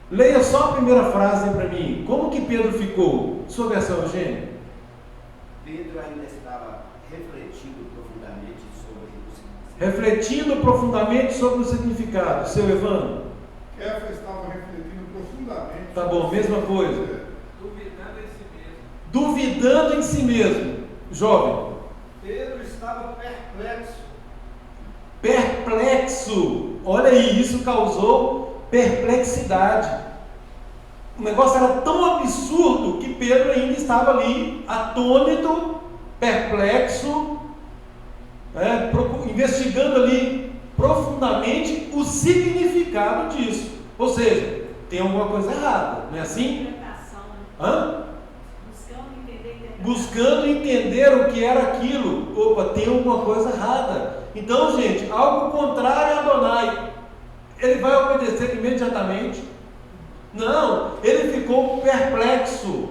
Leia só a primeira frase para mim. Como que Pedro ficou? Sua versão, Eugênio? Pedro ainda estava refletindo profundamente sobre o significado. Seu Evandro? Kefa estava refletindo profundamente. Tá bom, mesma coisa. Duvidando em si mesmo. Jovem? Pedro estava Perplexo. Olha aí, isso causou perplexidade. O negócio era tão absurdo que Pedro ainda estava ali, atônito, perplexo, investigando ali profundamente o significado disso. Ou seja, tem alguma coisa errada, não é assim? Buscando entender o que era aquilo. Opa, tem alguma coisa errada. Então, gente, algo contrário a Adonai, ele vai obedecer imediatamente? Não, ele ficou perplexo.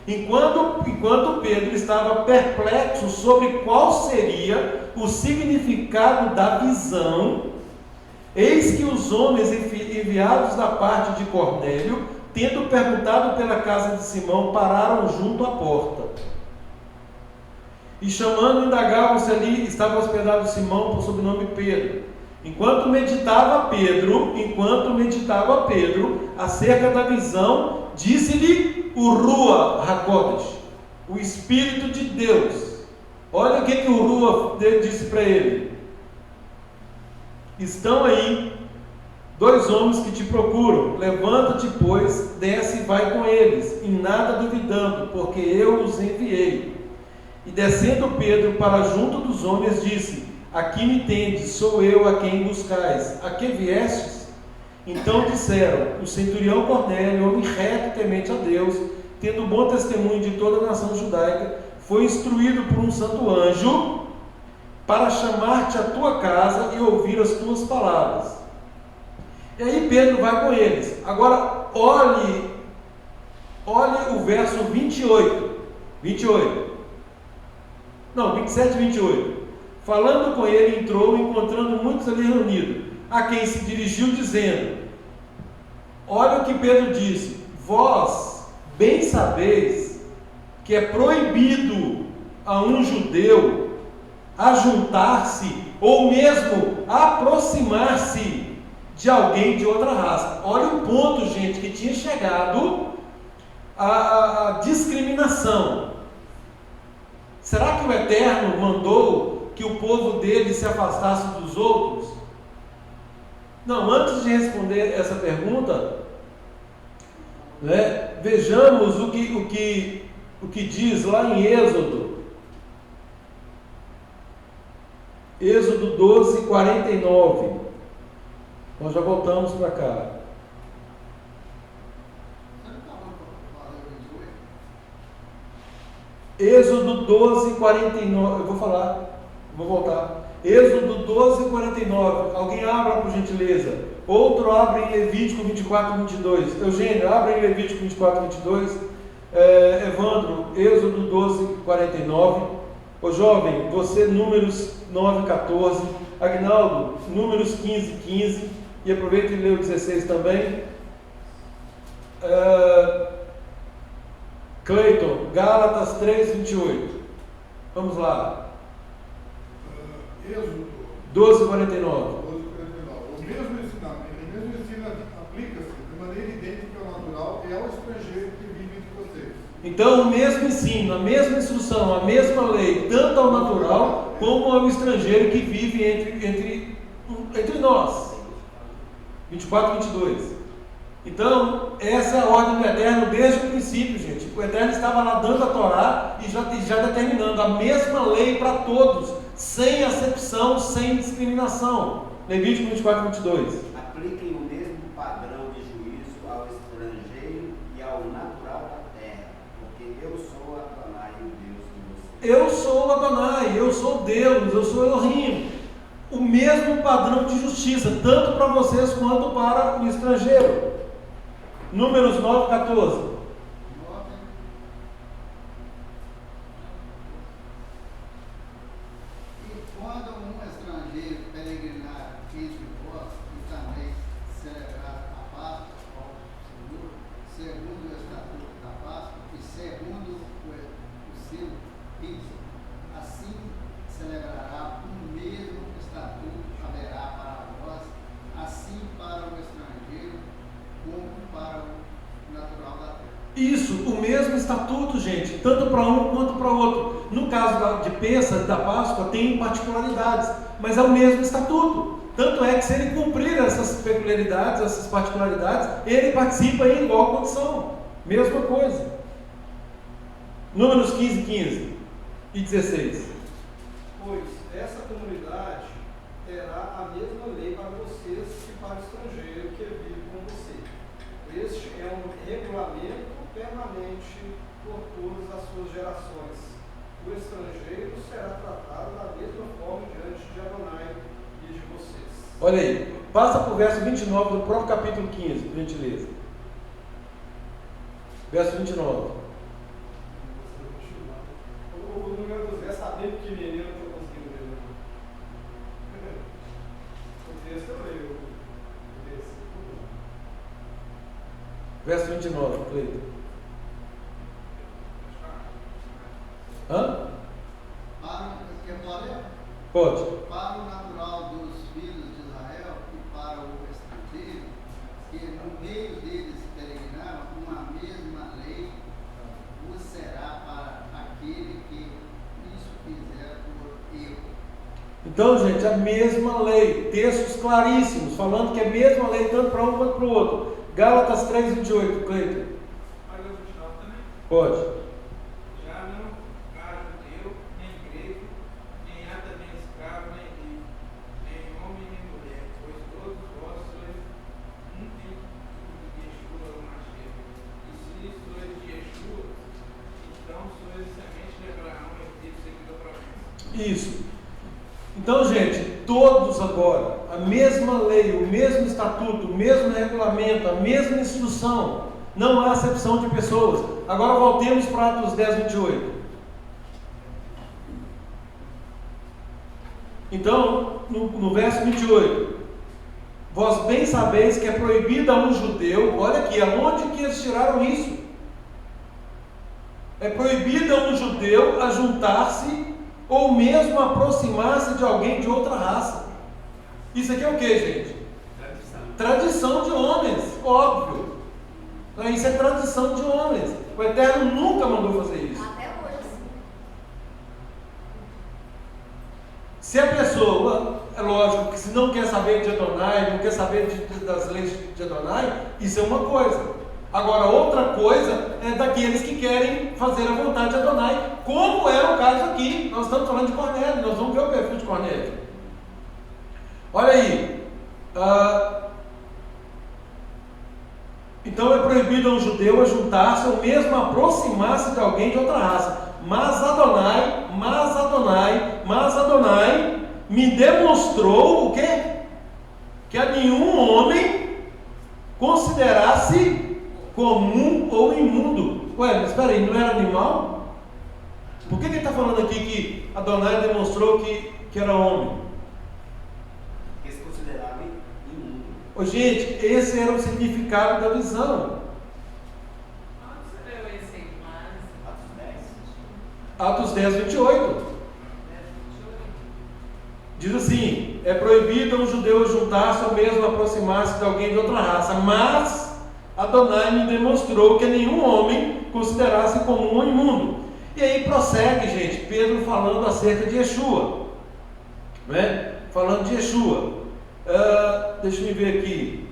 Enquanto Pedro estava perplexo sobre qual seria o significado da visão, eis que os homens enviados da parte de Cornélio, tendo perguntado pela casa de Simão, pararam junto à porta. E chamando, indagavam-se ali, estava hospedado Simão, por sobrenome Pedro. Enquanto meditava Pedro acerca da visão, disse-lhe o Rua HaKodesh, o Espírito de Deus. Olha o que o Rua disse para ele: estão aí 2 homens que te procuram, levanta-te, pois, desce e vai com eles, em nada duvidando, porque eu os enviei. E descendo Pedro para junto dos homens, disse: aqui me tendes, sou eu a quem buscais. A que viestes? Então disseram: o centurião Cornélio, homem reto e temente a Deus, tendo bom testemunho de toda a nação judaica, foi instruído por um santo anjo para chamar-te à tua casa e ouvir as tuas palavras. E aí Pedro vai com eles. Agora olhe o verso 27 e 28. Falando com ele, entrou, encontrando muitos ali reunidos, a quem se dirigiu dizendo: olha o que Pedro disse: vós bem sabeis que é proibido a um judeu ajuntar-se ou mesmo aproximar-se de alguém de outra raça. Olha o ponto, gente, que tinha chegado a discriminação. Será que o Eterno mandou que o povo dele se afastasse dos outros? Não, antes de responder essa pergunta, né, vejamos o que diz lá em Êxodo 12, 49. Nós já voltamos para cá. Êxodo 12, 49. Eu vou voltar. Êxodo 12, 49. Alguém abra, por gentileza. Outro abre em Levítico 24, 22. Eugênio, abre em Levítico 24, 22. Evandro, Êxodo 12, 49. Ô jovem, você, Números 9, 14. Agnaldo, Números 15, 15. E aproveita e lê o 16 também. Cleiton, Gálatas 3, 28. Vamos lá. Êxodo 12, 49. O mesmo ensino aplica-se de maneira idêntica ao natural e ao estrangeiro que vive entre vocês. Então, o mesmo ensino, a mesma instrução, a mesma lei, tanto ao natural como ao estrangeiro que vive entre nós. 24, 22. Então, essa é a ordem do Eterno desde o princípio, gente. O Eterno estava lá dando a Torá e já determinando a mesma lei para todos, sem acepção, sem discriminação. Levítico 24, 22. Apliquem o mesmo padrão de juízo ao estrangeiro e ao natural da terra, porque eu sou Adonai, o Deus de vocês. Eu sou Adonai, eu sou Deus, eu sou Elohim. O mesmo padrão de justiça, tanto para vocês quanto para o estrangeiro. Números 9, 14. E quando um estrangeiro peregrinar entre vós e também celebrar a Páscoa ao Senhor, segundo o estatuto da Páscoa e segundo o seu rito, assim celebrará o mesmo estatuto, haverá para vós, assim para o estrangeiro como para o natural da terra. Isso, o mesmo estatuto, gente, tanto para um quanto para o outro. No caso de Pêssar, da Páscoa, tem particularidades, mas é o mesmo estatuto. Tanto é que se ele cumprir essas peculiaridades, essas particularidades, ele participa em igual condição. Mesma coisa. Números 15, 15 e 16. Pois essa comunidade terá a mesma lei para vocês que para o estrangeiro que vive com você. Este é um regulamento permanente por todas as suas gerações. o estrangeiro será tratado da mesma forma diante de Adonai e de vocês. Olha aí, passa para o verso 29 do próprio capítulo 15, por gentileza. Verso 29. O número dos versos está bem pequenininho, eu não estou conseguindo ver. O texto eu leio. Verso 29, Cleiton. Hã? Quer falar? Pode. Para o natural dos filhos de Israel e para o estrangeiro, que no meio deles peregrinaram, uma mesma lei vos será para aquele que isso fizer por erro. Então, gente, a mesma lei, textos claríssimos, falando que é a mesma lei tanto para um quanto para o outro. Gálatas 3:28, Cleiton. Mas eu vou te dar também. Pode. Já não há judeu, nem grego, nem há também escravo, nem livre, nem homem, nem mulher, pois todos vós sois um filho de Yeshua, o Mashiach. E se sois de Yeshua, então sois semente de Abraão, herdeiro segundo a promessa. Isso. Então, gente, todos agora, a mesma lei, o mesmo estatuto, o mesmo regulamento, a mesma instrução, não há acepção de pessoas. Agora voltemos para Atos 10:28. Então, no verso 28, vós bem sabeis que é proibido a um judeu, olha aqui, aonde que eles tiraram isso? É proibido a um judeu ajuntar-se ou mesmo aproximar-se de alguém de outra raça. Isso aqui é o que, gente? Tradição de homens, óbvio. Isso é tradição de homens. O Eterno nunca mandou fazer isso. Até hoje. Se a pessoa, é lógico que se não quer saber de Adonai, não quer saber das leis de Adonai, isso é uma coisa. Agora, outra coisa é daqueles que querem fazer a vontade de Adonai, como é o caso aqui. Nós estamos falando de Cornélio, nós vamos ver o perfil de Cornélio. Olha aí. Então é proibido a um judeu ajuntar-se ou mesmo aproximar-se de alguém de outra raça. Mas Adonai me demonstrou o quê? Que a nenhum homem considerasse comum ou imundo. Ué, mas espera aí, não era animal? Por que ele está falando aqui que Adonai demonstrou que era homem? Porque se considerava imundo. Ô, gente, esse era o significado da visão. Onde você leu esse aí? Atos 10. Atos 10:28. Diz assim: é proibido a um judeu juntar-se ou mesmo aproximar-se de alguém de outra raça, mas Adonai me demonstrou que nenhum homem considerasse comum ou imundo. E aí prossegue, gente, Pedro falando acerca de Yeshua, né? Falando de Yeshua. Deixa eu ver aqui.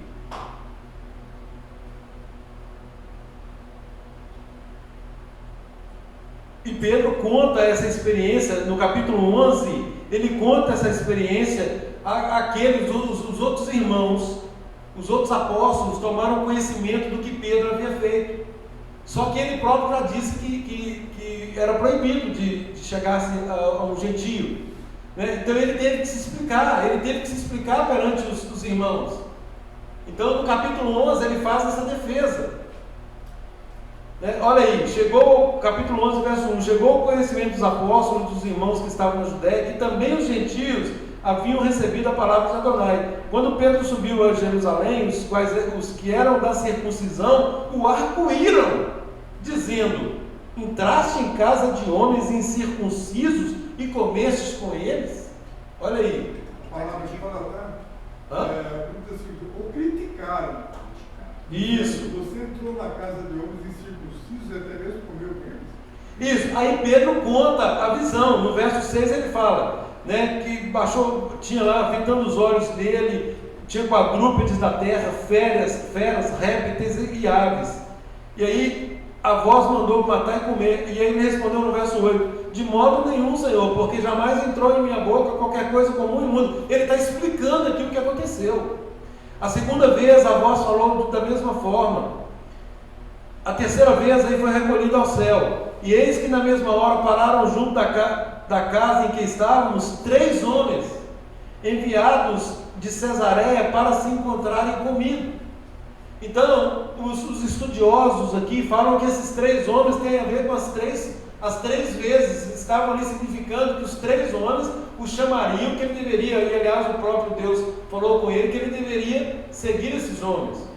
E Pedro conta essa experiência, no capítulo 11, ele conta essa experiência àqueles, os outros irmãos, os outros apóstolos tomaram conhecimento do que Pedro havia feito. Só que ele próprio já disse que era proibido de chegar a um gentio, né? Então ele teve que se explicar perante os irmãos. Então no capítulo 11 ele faz essa defesa, né? Olha aí, chegou, capítulo 11, verso 1, chegou o conhecimento dos apóstolos, dos irmãos que estavam na Judéia, que também os gentios haviam recebido a palavra de Adonai. Quando Pedro subiu a Jerusalém, os que eram da circuncisão o arco-íram, dizendo: entraste em casa de homens incircuncisos e comestes com eles? Olha aí. A palavra de Hã? ou criticaram. Isso. Você entrou na casa de homens incircuncisos e até mesmo comeu com eles. Isso. Aí Pedro conta a visão. No verso 6 ele fala, né, que baixou, tinha lá, fitando os olhos dele, tinha quadrúpedes da terra, feras, répteis e aves. E aí a voz mandou matar e comer. E aí ele respondeu no verso 8: de modo nenhum, Senhor, porque jamais entrou em minha boca qualquer coisa comum e imundo. Ele está explicando aqui o que aconteceu. A segunda vez a voz falou da mesma forma. A terceira vez aí foi recolhido ao céu. e eis que na mesma hora pararam junto da casa em que estávamos 3 homens, enviados de Cesareia para se encontrarem comigo. Então, os estudiosos aqui falam que esses 3 homens têm a ver com as três vezes, estavam ali significando que os 3 homens o chamariam, que ele deveria, e aliás o próprio Deus falou com ele, que ele deveria seguir esses homens.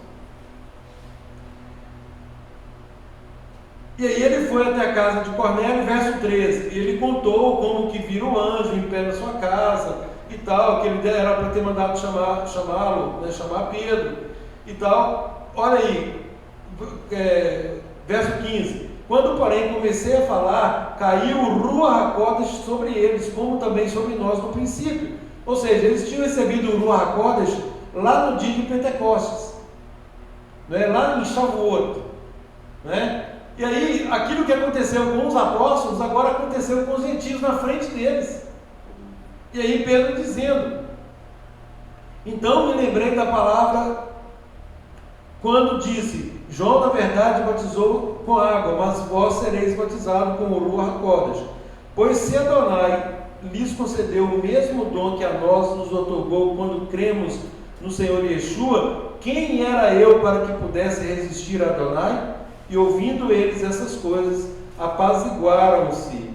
E aí ele foi até a casa de Cornélio, verso 13, e ele contou como que vira o anjo em pé na sua casa, e tal, que ele era para ter mandado chamá-lo, né, chamar Pedro, e tal. Olha aí, verso 15, quando porém comecei a falar, caiu o Ruach HaKodesh sobre eles, como também sobre nós no princípio. Ou seja, eles tinham recebido o Ruach HaKodesh lá no dia de Pentecostes, né, lá em Shavuot, né? E aí, aquilo que aconteceu com os apóstolos, agora aconteceu com os gentios na frente deles. E aí Pedro dizendo, então me lembrei da palavra quando disse, João na verdade batizou com água, mas vós sereis batizados com o Ruach HaKodesh. Pois se Adonai lhes concedeu o mesmo dom que a nós nos otorgou quando cremos no Senhor Yeshua, quem era eu para que pudesse resistir a Adonai? E ouvindo eles essas coisas, apaziguaram-se.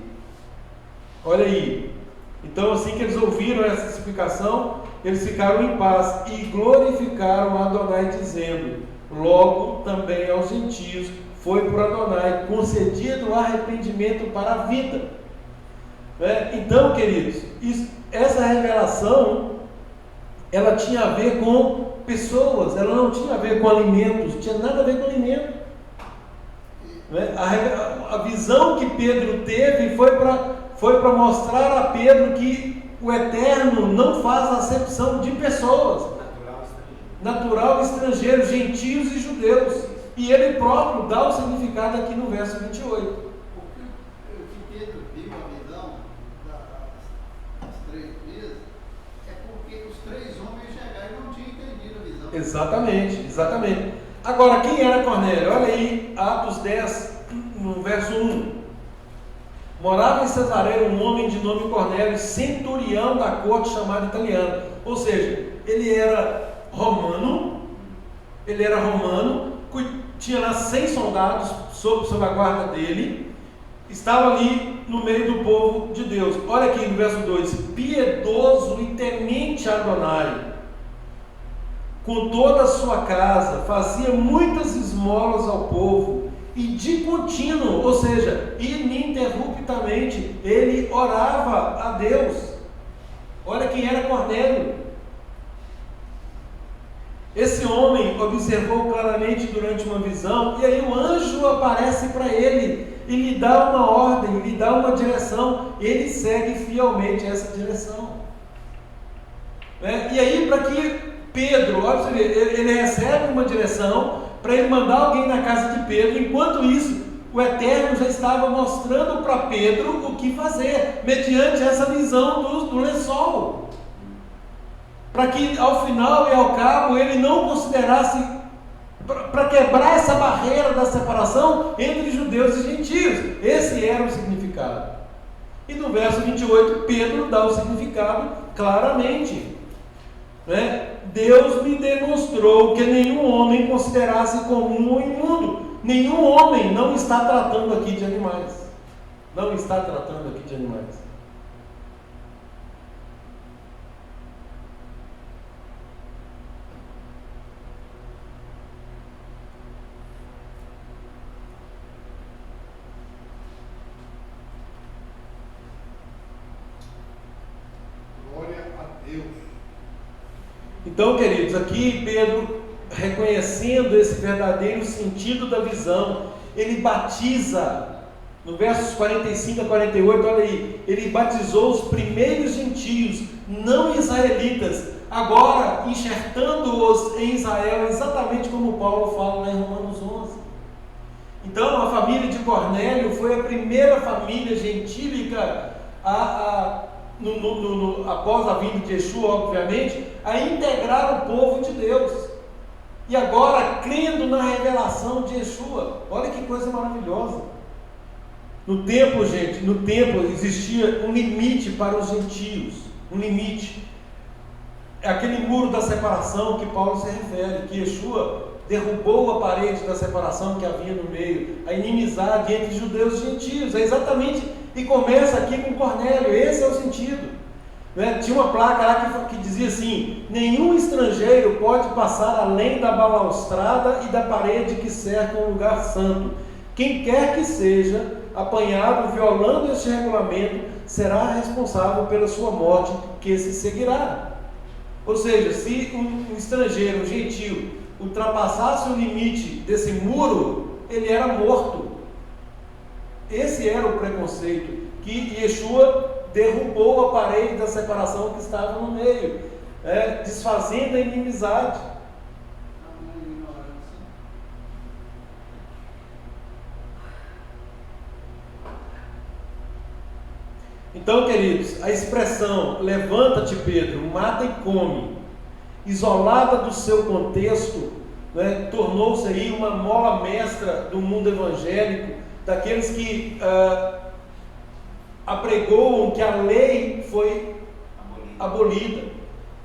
Olha aí. Então, assim que eles ouviram essa explicação, eles ficaram em paz e glorificaram a Adonai, dizendo, logo também aos gentios foi por Adonai concedido o arrependimento para a vida. Então, queridos, essa revelação, ela tinha a ver com pessoas, ela não tinha a ver com alimentos, não tinha nada a ver com alimento. A visão que Pedro teve foi para mostrar a Pedro que o Eterno não faz acepção de pessoas, natural e estrangeiro, gentios e judeus, e ele próprio dá o significado aqui no verso 28. O que Pedro viu a visão das 3 vezes é porque os 3 homens chegaram e não tinham entendido a visão. Exatamente. Agora, quem era Cornélio? Olha aí, Atos 10, no verso 1. Morava em Cesareia um homem de nome Cornélio, centurião da corte chamada italiana. Ou seja, ele era romano, tinha lá 100 soldados sob a guarda dele, estava ali no meio do povo de Deus. Olha aqui no verso 2, piedoso e temente a Adonai, com toda a sua casa, fazia muitas esmolas ao povo, e de contínuo, ou seja, ininterruptamente, ele orava a Deus. Olha quem era Cornélio. Esse homem observou claramente durante uma visão, e aí o anjo aparece para ele, e lhe dá uma ordem, lhe dá uma direção, ele segue fielmente essa direção. E aí, para que Pedro, olha para você ver, ele recebe uma direção para ele mandar alguém na casa de Pedro. Enquanto isso, o Eterno já estava mostrando para Pedro o que fazer, mediante essa visão do lençol, para que ao final e ao cabo ele não considerasse, para quebrar essa barreira da separação entre judeus e gentios. Esse era o significado. E no verso 28, Pedro dá o significado claramente. Deus me demonstrou que nenhum homem considerasse comum ou imundo. Nenhum homem não está tratando aqui de animais. Não está tratando aqui de animais. Glória a Deus. Então, queridos, aqui Pedro, reconhecendo esse verdadeiro sentido da visão, ele batiza, no versos 45 a 48, olha aí, ele batizou os primeiros gentios, não israelitas, agora enxertando-os em Israel, exatamente como Paulo fala lá em Romanos 11. Então, a família de Cornélio foi a primeira família gentílica após a vinda de Yeshua, obviamente, a integrar o povo de Deus. E agora, crendo na revelação de Yeshua, olha que coisa maravilhosa. No templo, gente, no templo existia um limite para os gentios, um limite. É aquele muro da separação que Paulo se refere, que Yeshua derrubou a parede da separação que havia no meio, a inimizade entre judeus e gentios. É exatamente, e começa aqui com Cornélio, esse é o sentido. Né? Tinha uma placa lá que dizia assim: nenhum estrangeiro pode passar além da balaustrada e da parede que cerca um lugar santo. Quem quer que seja apanhado violando este regulamento será responsável pela sua morte, que se seguirá. Ou seja, se um estrangeiro, um gentio, ultrapassasse o limite desse muro, ele era morto. Esse era o preconceito, que Yeshua derrubou a parede da separação que estava no meio, desfazendo a inimizade. Então, queridos, a expressão levanta-te, Pedro, mata e come, isolada do seu contexto, tornou-se aí uma mola mestra do mundo evangélico, daqueles que apregoam que a lei foi abolida,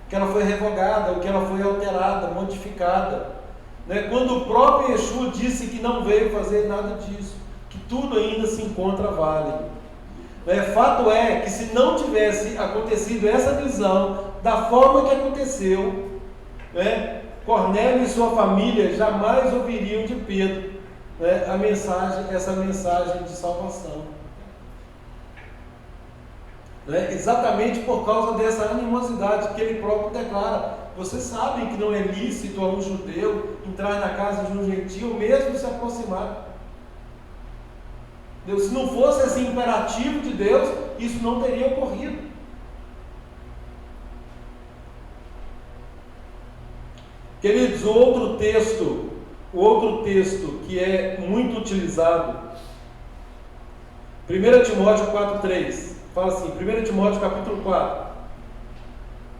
que ela foi revogada, ou que ela foi alterada, modificada. Quando o próprio Yeshua disse que não veio fazer nada disso, que tudo ainda se encontra válido. Fato é que se não tivesse acontecido essa visão da forma que aconteceu, Cornélio e sua família jamais ouviriam de Pedro essa mensagem de salvação. Exatamente por causa dessa animosidade que ele próprio declara. Vocês sabem que não é lícito a um judeu entrar na casa de um gentio, mesmo se aproximar. Se não fosse esse imperativo de Deus, isso não teria ocorrido. Queridos, o outro texto que é muito utilizado, 1 Timóteo 4,3, fala assim, 1 Timóteo capítulo 4,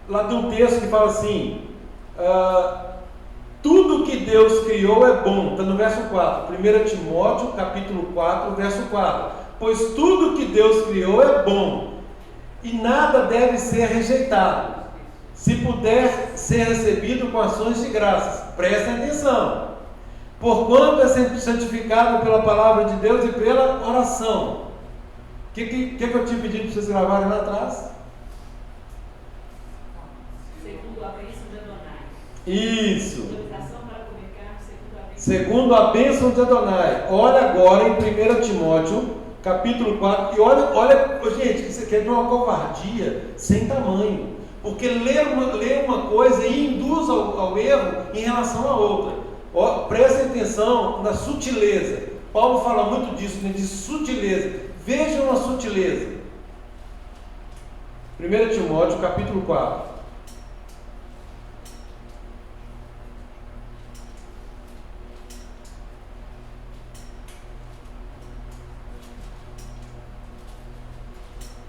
lá tem um texto que fala assim, tudo que Deus criou é bom, está no verso 4, 1 Timóteo capítulo 4, verso 4, pois tudo que Deus criou é bom, e nada deve ser rejeitado, se puder ser recebido com ações de graças. Prestem atenção, porquanto é santificado pela palavra de Deus e pela oração. O que eu tinha pedido para vocês gravarem lá atrás? Segundo a bênção de Adonai. Isso. Autorização para comer carne segundo a bênção de Adonai. Olha agora em 1 Timóteo, capítulo 4, e olha, gente, isso aqui é de uma covardia sem tamanho, porque ler uma coisa e induz ao erro em relação à outra. Prestem atenção na sutileza. Paulo fala muito disso, de sutileza. Vejam a sutileza. 1 Timóteo, capítulo 4.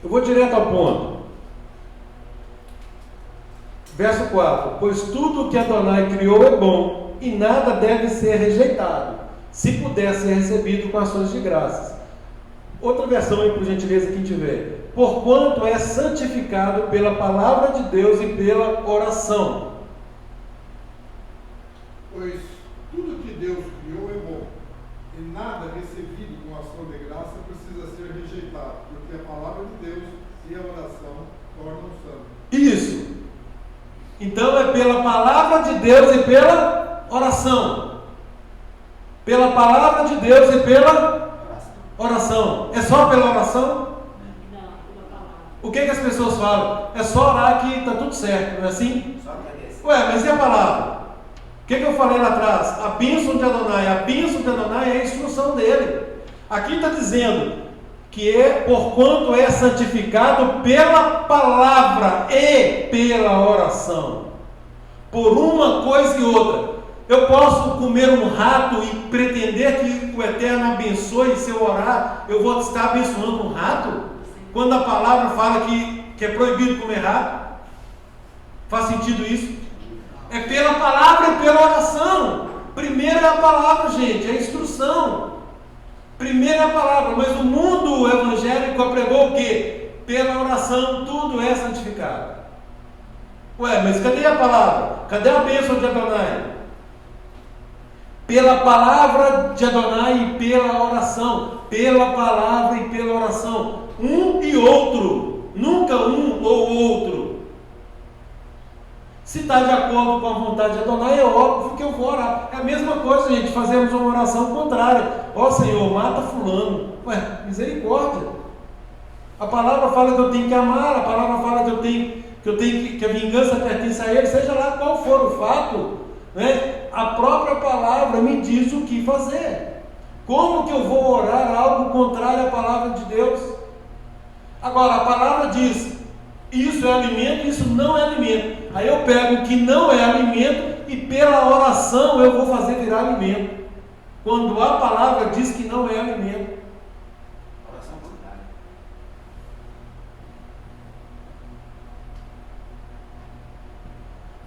Eu vou direto ao ponto. Verso 4. Pois tudo que Adonai criou é bom, e nada deve ser rejeitado, se puder ser recebido com ações de graças. Outra versão aí, por gentileza, quem tiver. Porquanto é santificado pela palavra de Deus e pela oração. Pois tudo que Deus criou é bom, e nada recebido com ação de graça precisa ser rejeitado, porque a palavra de Deus e a oração tornam santo. Isso. Então é pela palavra de Deus e pela oração. Pela palavra de Deus e pela oração. É só pela oração? Não, pela palavra. O que as pessoas falam? É só orar que está tudo certo, não é assim? Só agradecer. Mas e a palavra? O que eu falei lá atrás? A bênção de Adonai. A bênção de Adonai é a instrução dele. Aqui está dizendo que é porquanto é santificado pela palavra e pela oração. Por uma coisa e outra. Eu posso comer um rato e pretender que o Eterno abençoe, se eu orar, eu vou estar abençoando um rato? Quando a palavra fala que é proibido comer rato? Faz sentido isso? É pela palavra e pela oração. Primeiro é a palavra, gente, é a instrução. Primeiro é a palavra, mas o mundo evangélico apregou o quê? Pela oração tudo é santificado. Ué, mas cadê a palavra? Cadê a bênção de Adonai? Pela palavra de Adonai e pela oração. Pela palavra e pela oração. Um e outro. Nunca um ou outro. Se está de acordo com a vontade de Adonai, é óbvio que eu vou orar. É a mesma coisa, gente, fazemos uma oração contrária. Ó Senhor, mata fulano. Ué, misericórdia. A palavra fala que eu tenho que amar, a palavra fala que a vingança pertence a ele, seja lá qual for o fato, né? A própria palavra me diz o que fazer. Como que eu vou orar algo contrário à palavra de Deus? Agora, a palavra diz, isso é alimento, isso não é alimento. Aí eu pego o que não é alimento e pela oração eu vou fazer virar alimento. Quando a palavra diz que não é alimento. Oração contrária.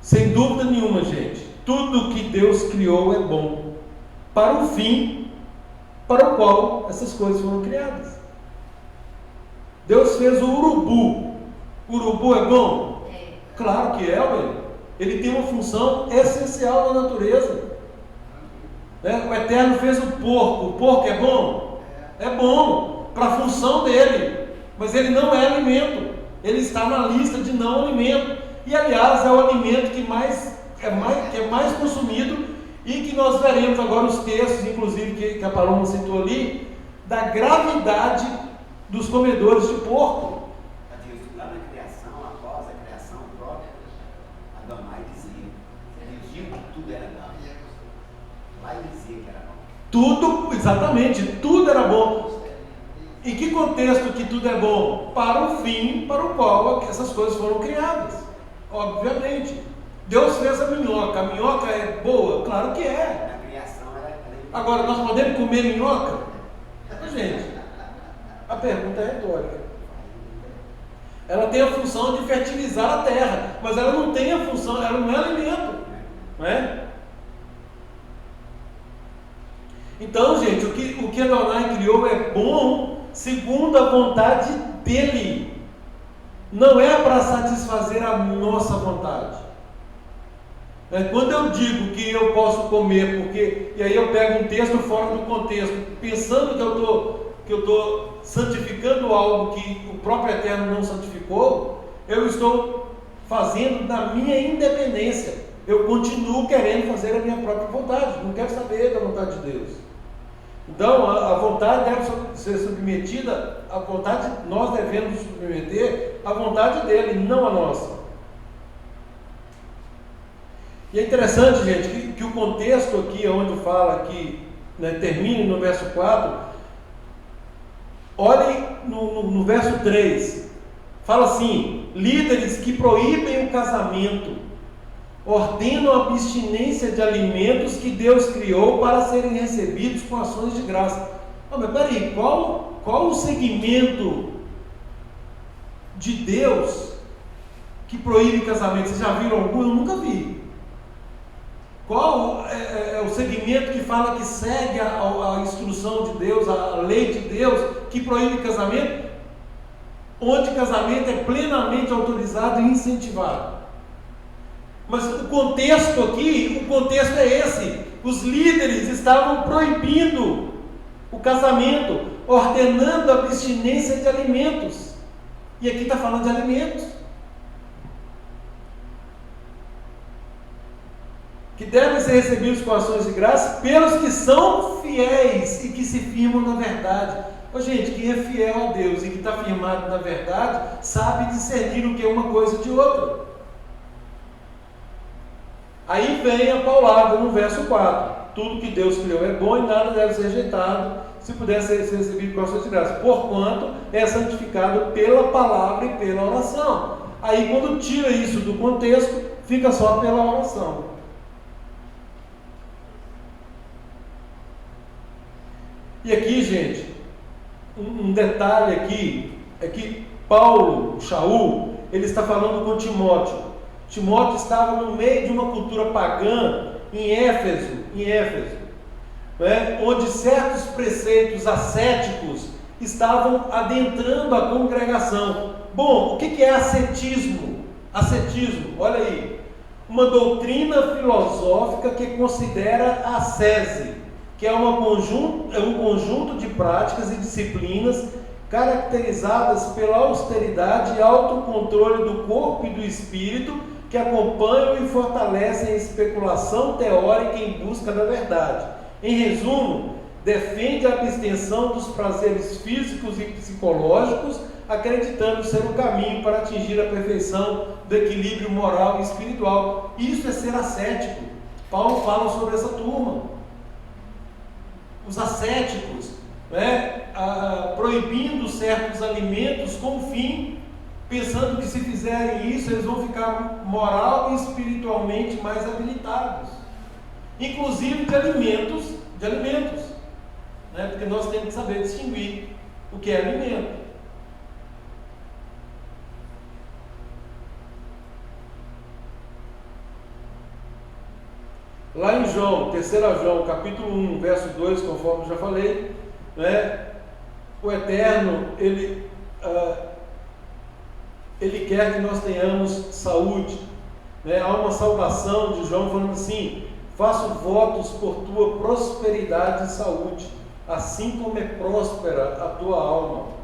Sem dúvida nenhuma, gente, tudo que Deus criou é bom para o fim para o qual essas coisas foram criadas. Deus fez o urubu. O urubu é bom? Claro que é, ué. Ele tem uma função essencial na natureza. O Eterno fez o porco. O porco é bom? É bom para a função dele, mas ele não é alimento. Ele está na lista de não alimento. E aliás é o alimento que é mais consumido, e que nós veremos agora os textos, inclusive que a Paloma citou ali, da gravidade dos comedores de porco. Lá na criação, após a criação própria, Adonai dizia que tudo era bom. Lá ele dizia que era bom. Tudo, exatamente, tudo era bom. Em que contexto que tudo é bom? Para o fim para o qual essas coisas foram criadas. Obviamente. Deus fez a minhoca. A minhoca é boa? Claro que é. Na criação era. Agora, nós podemos comer minhoca? Gente, a pergunta é retórica. Ela tem a função de fertilizar a terra, mas ela não tem a função, ela não é alimento. Não é? Então, gente, o que Adonai criou é bom segundo a vontade dele. Não é para satisfazer a nossa vontade. Quando eu digo que eu posso comer, porque, e aí eu pego um texto fora do contexto, pensando que eu estou santificando algo que o próprio Eterno não santificou, eu estou fazendo na minha independência. Eu continuo querendo fazer a minha própria vontade, não quero saber da vontade de Deus. Então, a vontade deve ser submetida, a vontade, nós devemos submeter à vontade dele, não a nossa. E é interessante, gente, que o contexto aqui, onde fala que, termina no verso 4, olhem no verso 3, fala assim: líderes que proíbem o casamento, ordenam a abstinência de alimentos que Deus criou para serem recebidos com ações de graça. Mas peraí, qual o segmento de Deus que proíbe casamento? Vocês já viram algum? Eu nunca vi. Qual é o segmento que fala que segue a instrução de Deus, a lei de Deus, que proíbe casamento? Onde casamento é plenamente autorizado e incentivado. Mas o contexto aqui, é esse. Os líderes estavam proibindo o casamento, ordenando a abstinência de alimentos. E aqui está falando de alimentos. Que devem ser recebidos com ações de graça pelos que são fiéis e que se firmam na verdade. Gente, quem é fiel a Deus e que está firmado na verdade, sabe discernir o que é uma coisa de outra. Aí vem a paulada no verso 4. Tudo que Deus criou é bom e nada deve ser rejeitado, se puder ser recebido com ações de graça, porquanto é santificado pela palavra e pela oração. Aí quando tira isso do contexto, fica só pela oração. E aqui, gente, um detalhe aqui, é que Paulo, Shaul, ele está falando com Timóteo. Timóteo estava no meio de uma cultura pagã em Éfeso. onde certos preceitos ascéticos estavam adentrando a congregação. Bom, o que é ascetismo? Ascetismo, olha aí, uma doutrina filosófica que considera a ascese, que é um conjunto de práticas e disciplinas caracterizadas pela austeridade e autocontrole do corpo e do espírito, que acompanham e fortalecem a especulação teórica em busca da verdade. Em resumo, defende a abstenção dos prazeres físicos e psicológicos, acreditando ser o caminho para atingir a perfeição do equilíbrio moral e espiritual. Isso é ser ascético. Paulo fala sobre essa turma. Os ascéticos, proibindo certos alimentos com o fim, pensando que se fizerem isso, eles vão ficar moral e espiritualmente mais habilitados. Inclusive de alimentos, porque nós temos que saber distinguir o que é alimento. Lá em João, 3 João, capítulo 1, verso 2, conforme já falei, o Eterno, Ele quer que nós tenhamos saúde. Há uma saudação de João falando assim: faço votos por tua prosperidade e saúde, assim como é próspera a tua alma.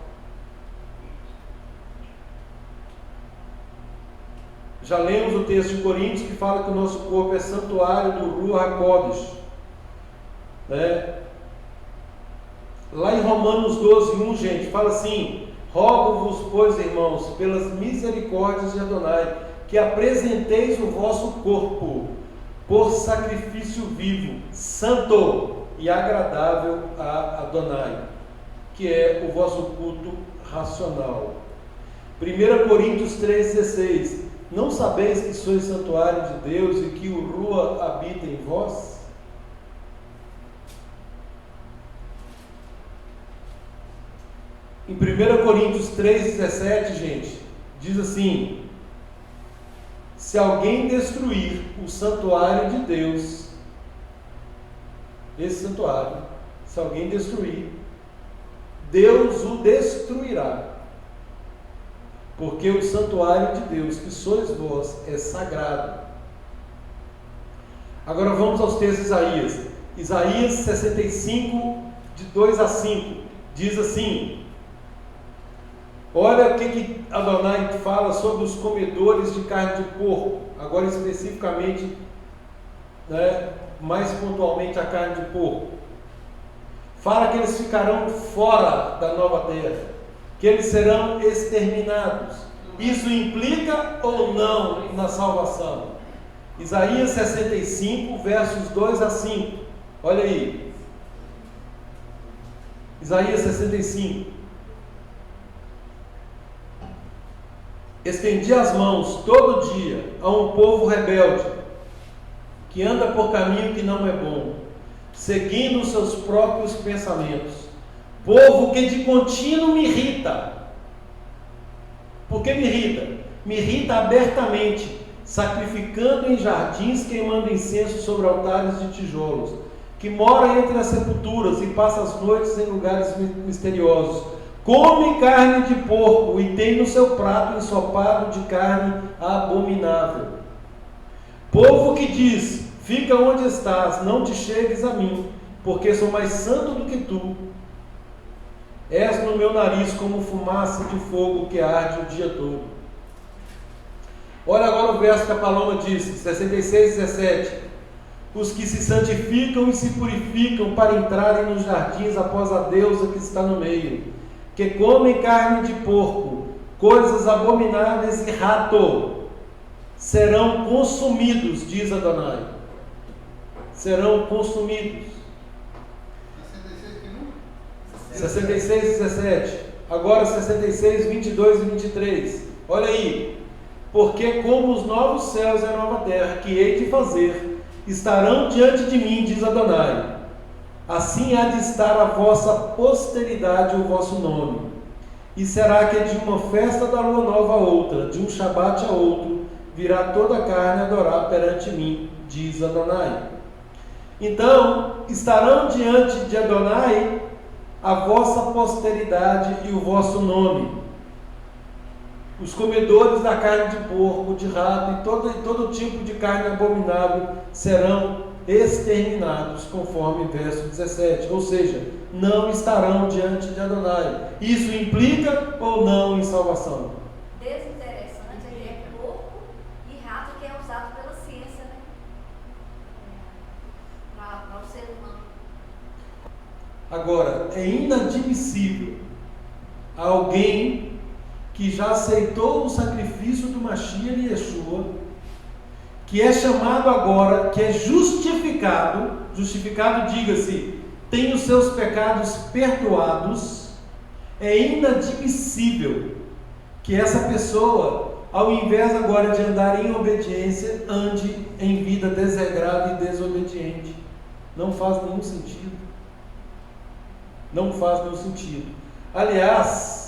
Já lemos o texto de Coríntios que fala que o nosso corpo é santuário do Ruach HaKodesh. Lá em Romanos 12:1, gente, fala assim: rogo-vos, pois, irmãos, pelas misericórdias de Adonai, que apresenteis o vosso corpo por sacrifício vivo, santo e agradável a Adonai, que é o vosso culto racional. 1 Coríntios 3,16: não sabeis que sois santuário de Deus e que o Ruach habita em vós? Em 1 Coríntios 3,17, gente, diz assim: se alguém destruir o santuário de Deus, esse santuário, se alguém destruir, Deus o destruirá, porque o santuário de Deus, que sois vós, é sagrado. Agora vamos aos textos de Isaías. Isaías 65, de 2 a 5, diz assim: olha o que Adonai fala sobre os comedores de carne de porco, agora especificamente, mais pontualmente a carne de porco. Fala que eles ficarão fora da nova terra, que eles serão exterminados. Isso implica ou não na salvação? Isaías 65, versos 2 a 5. Olha aí. Isaías 65. Estendi as mãos todo dia a um povo rebelde, que anda por caminho que não é bom, seguindo os seus próprios pensamentos. Povo que de contínuo me irrita. Por que me irrita? Me irrita abertamente, sacrificando em jardins, queimando incenso sobre altares de tijolos, que mora entre as sepulturas e passa as noites em lugares misteriosos. Come carne de porco e tem no seu prato ensopado de carne abominável. Povo que diz: fica onde estás, não te chegues a mim, porque sou mais santo do que tu. És no meu nariz como fumaça de fogo que arde o dia todo. Olha agora o verso que a Paloma disse, 66:17. Os que se santificam e se purificam para entrarem nos jardins após a deusa que está no meio, que comem carne de porco, coisas abomináveis e rato, serão consumidos, diz Adonai. Serão consumidos. 66:17. Agora 66:22 e 23. Olha aí. Porque como os novos céus e a nova terra que hei de fazer estarão diante de mim, diz Adonai, assim há de estar a vossa posteridade o vosso nome. E será que de uma festa da lua nova a outra, de um shabat a outro, virá toda a carne adorar perante mim, diz Adonai. Então estarão diante de Adonai a vossa posteridade e o vosso nome. Os comedores da carne de porco, de rato e todo tipo de carne abominável serão exterminados, conforme verso 17. Ou seja, não estarão diante de Adonai. Isso implica ou não em salvação? Desinteressante é porco e rato, que é usado pela ciência, né? Para o ser humano. Agora, é inadmissível alguém que já aceitou o sacrifício do Mashiach e Yeshua, que é chamado agora, que é justificado, diga-se, tem os seus pecados perdoados, é inadmissível que essa pessoa, ao invés agora de andar em obediência, ande em vida desregrada e desobediente. Não faz nenhum sentido. Não faz nenhum sentido. Aliás,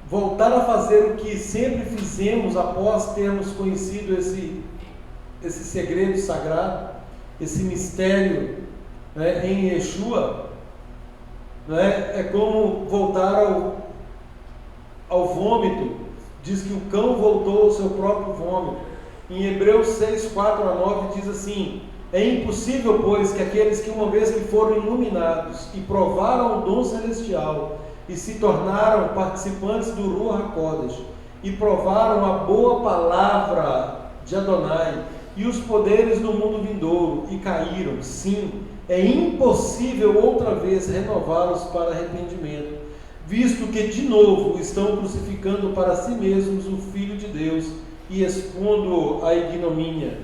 voltar a fazer o que sempre fizemos após termos conhecido esse segredo sagrado, esse mistério, né, em Yeshua, né, é como voltar ao vômito. Diz que o cão voltou ao seu próprio vômito. Em Hebreus 6, 4 a 9 diz assim: é impossível, pois, que aqueles que uma vez que foram iluminados e provaram o dom celestial e se tornaram participantes do Ruach HaKodesh e provaram a boa palavra de Adonai e os poderes do mundo vindouro e caíram, sim, é impossível outra vez renová-los para arrependimento, visto que de novo estão crucificando para si mesmos o Filho de Deus e expondo-o à ignomínia,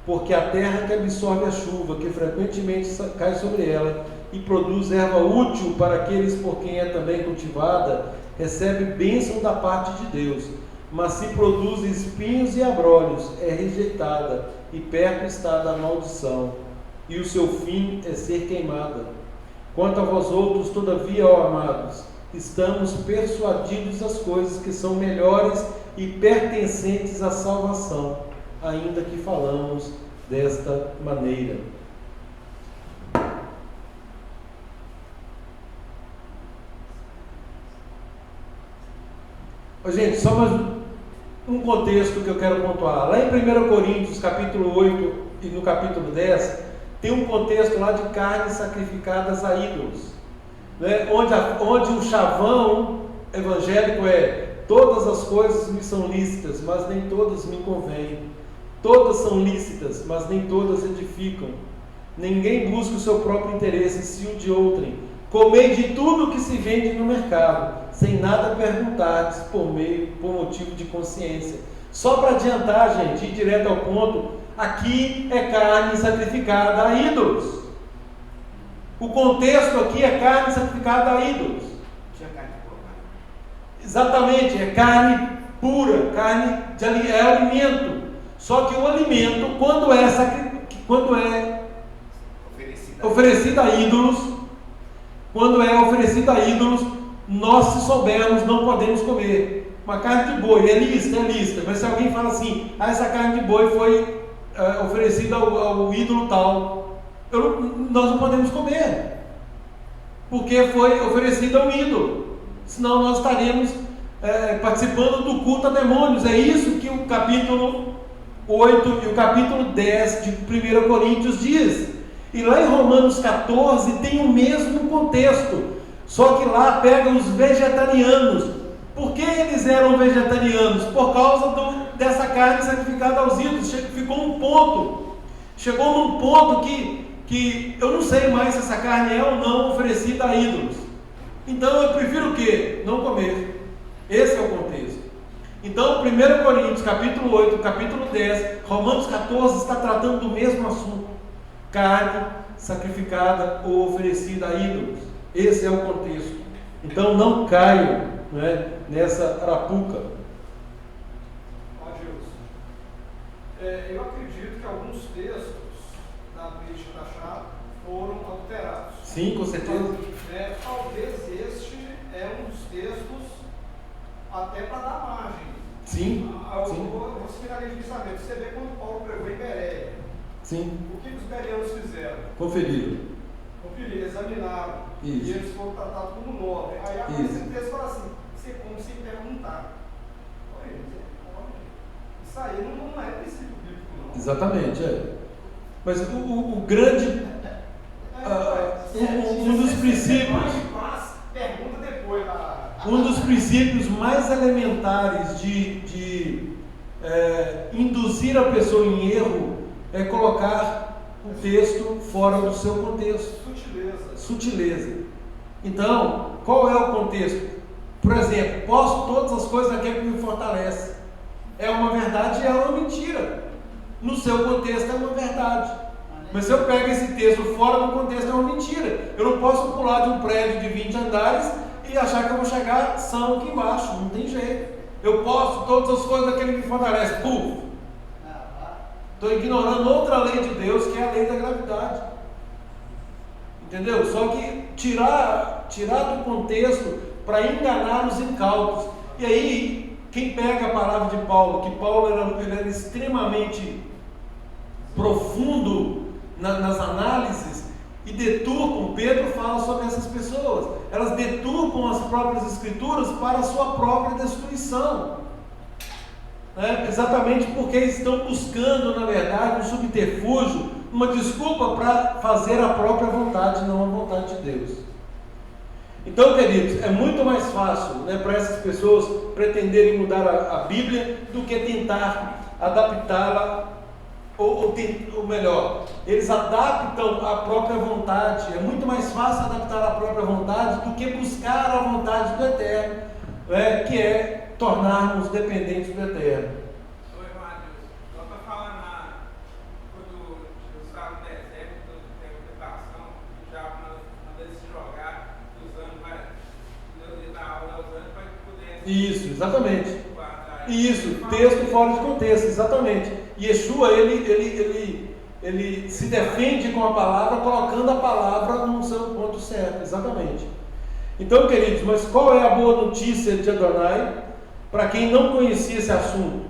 porque a terra que absorve a chuva, que frequentemente cai sobre ela, e produz erva útil para aqueles por quem é também cultivada, recebe bênção da parte de Deus, mas se produz espinhos e abrolhos, é rejeitada, e perto está da maldição, e o seu fim é ser queimada. Quanto a vós outros, todavia, ó amados, estamos persuadidos das coisas que são melhores e pertencentes à salvação, ainda que falamos desta maneira. Gente, só mais um contexto que eu quero pontuar. Lá em 1 Coríntios, capítulo 8 e no capítulo 10, tem um contexto lá de carnes sacrificadas a ídolos, né? Onde o chavão evangélico é: todas as coisas me são lícitas, mas nem todas me convêm. Todas são lícitas, mas nem todas edificam. Ninguém busca o seu próprio interesse, se o de outrem. Comei de tudo que se vende no mercado, sem nada perguntardes por motivo de consciência. Só para adiantar, gente, ir direto ao ponto, aqui é carne sacrificada a ídolos. O contexto aqui é carne sacrificada a ídolos. Tinha carne de porco. Exatamente, é carne pura, é alimento. Só que o alimento, quando é oferecido a ídolos, nós, se soubermos, não podemos comer. Uma carne de boi é lícita, mas se alguém fala assim: essa carne de boi foi oferecida ao ídolo tal, nós não podemos comer, porque foi oferecida ao ídolo, senão nós estaremos participando do culto a demônios. É isso que o capítulo 8 e o capítulo 10 de 1 Coríntios diz. E lá em Romanos 14 tem o mesmo contexto, só que lá pega os vegetarianos. Por que eles eram vegetarianos? Por causa dessa carne sacrificada aos ídolos. Chegou num ponto que eu não sei mais se essa carne é ou não oferecida a ídolos. Então eu prefiro o quê? Não comer. Esse é o contexto. Então 1 Coríntios capítulo 8, capítulo 10, Romanos 14 está tratando do mesmo assunto: carne sacrificada ou oferecida a ídolos. Esse é o contexto. Então não caiam, né, nessa arapuca. Eu acredito que alguns textos da Brit Tachá foram alterados. Sim, com certeza. Talvez este é um dos textos até para dar margem. Sim. Você seguindo a lei de pensamento. Você vê quando Paulo pregou em Bereia. Sim. O que os bereanos fizeram? Conferiram. Conferiram, examinaram. Isso. E eles foram tratados como nobre. Aí a Isso. texto fala assim, você come sem perguntar. Olha, isso aí não é princípio bíblico, não. Exatamente, é. Mas o grande. Um dos princípios. Pergunta depois lá. Um dos princípios mais elementares de induzir a pessoa em erro é colocar o texto fora do seu contexto. Sutileza. Então, qual é o contexto? Por exemplo, posso todas as coisas naquele que me fortalece. É uma verdade e é uma mentira. No seu contexto é uma verdade. Mas se eu pego esse texto fora do contexto é uma mentira. Eu não posso pular de um prédio de 20 andares e achar que eu vou chegar são aqui embaixo. Não tem jeito. Eu posso todas as coisas daquele que me fortalece. Puf! Estou ignorando outra lei de Deus, que é a lei da gravidade. Entendeu? Só que tirar do contexto para enganar os incautos. E aí, quem pega a palavra de Paulo, que Paulo era extremamente profundo nas análises, e deturpam, Pedro fala sobre essas pessoas, elas deturpam as próprias escrituras para a sua própria destruição, exatamente porque estão buscando, na verdade, um subterfúgio, uma desculpa para fazer a própria vontade, não a vontade de Deus. Então, queridos, é muito mais fácil, para essas pessoas pretenderem mudar a Bíblia do que tentar adaptá-la, ou melhor, eles adaptam a própria vontade. É muito mais fácil adaptar a própria vontade do que buscar a vontade do Eterno, que é tornarmos dependentes do Eterno. Oi, Matheus, só para falar quando eu estava no deserto, tem uma tentação, já manda se jogar, usando na aula, usando para que pudesse. Isso, exatamente. Isso, texto fora de contexto, exatamente. Yeshua, ele se defende com a palavra, colocando a palavra no seu ponto certo, exatamente. Então, queridos, mas qual é a boa notícia de Adonai para quem não conhecia esse assunto?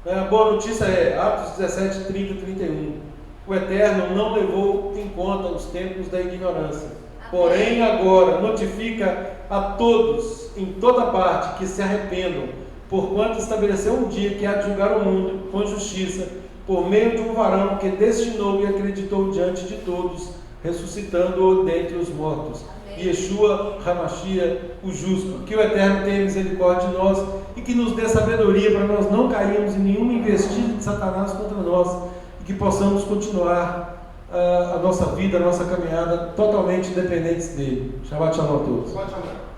A boa notícia é Atos 17, 30 e 31. O Eterno não levou em conta os tempos da ignorância. Porém, agora notifica a todos, em toda parte, que se arrependam, porquanto estabeleceu um dia que há de julgar o mundo com justiça, por meio de um varão que destinou e acreditou diante de todos, ressuscitando-o dentre os mortos. Yeshua HaMashiach, o justo. Que o Eterno tenha misericórdia de nós e que nos dê sabedoria para nós não cairmos em nenhuma investida de Satanás contra nós e que possamos continuar a nossa vida, a nossa caminhada totalmente dependentes dele. Shabbat Shalom a todos. Shabbat Shalom.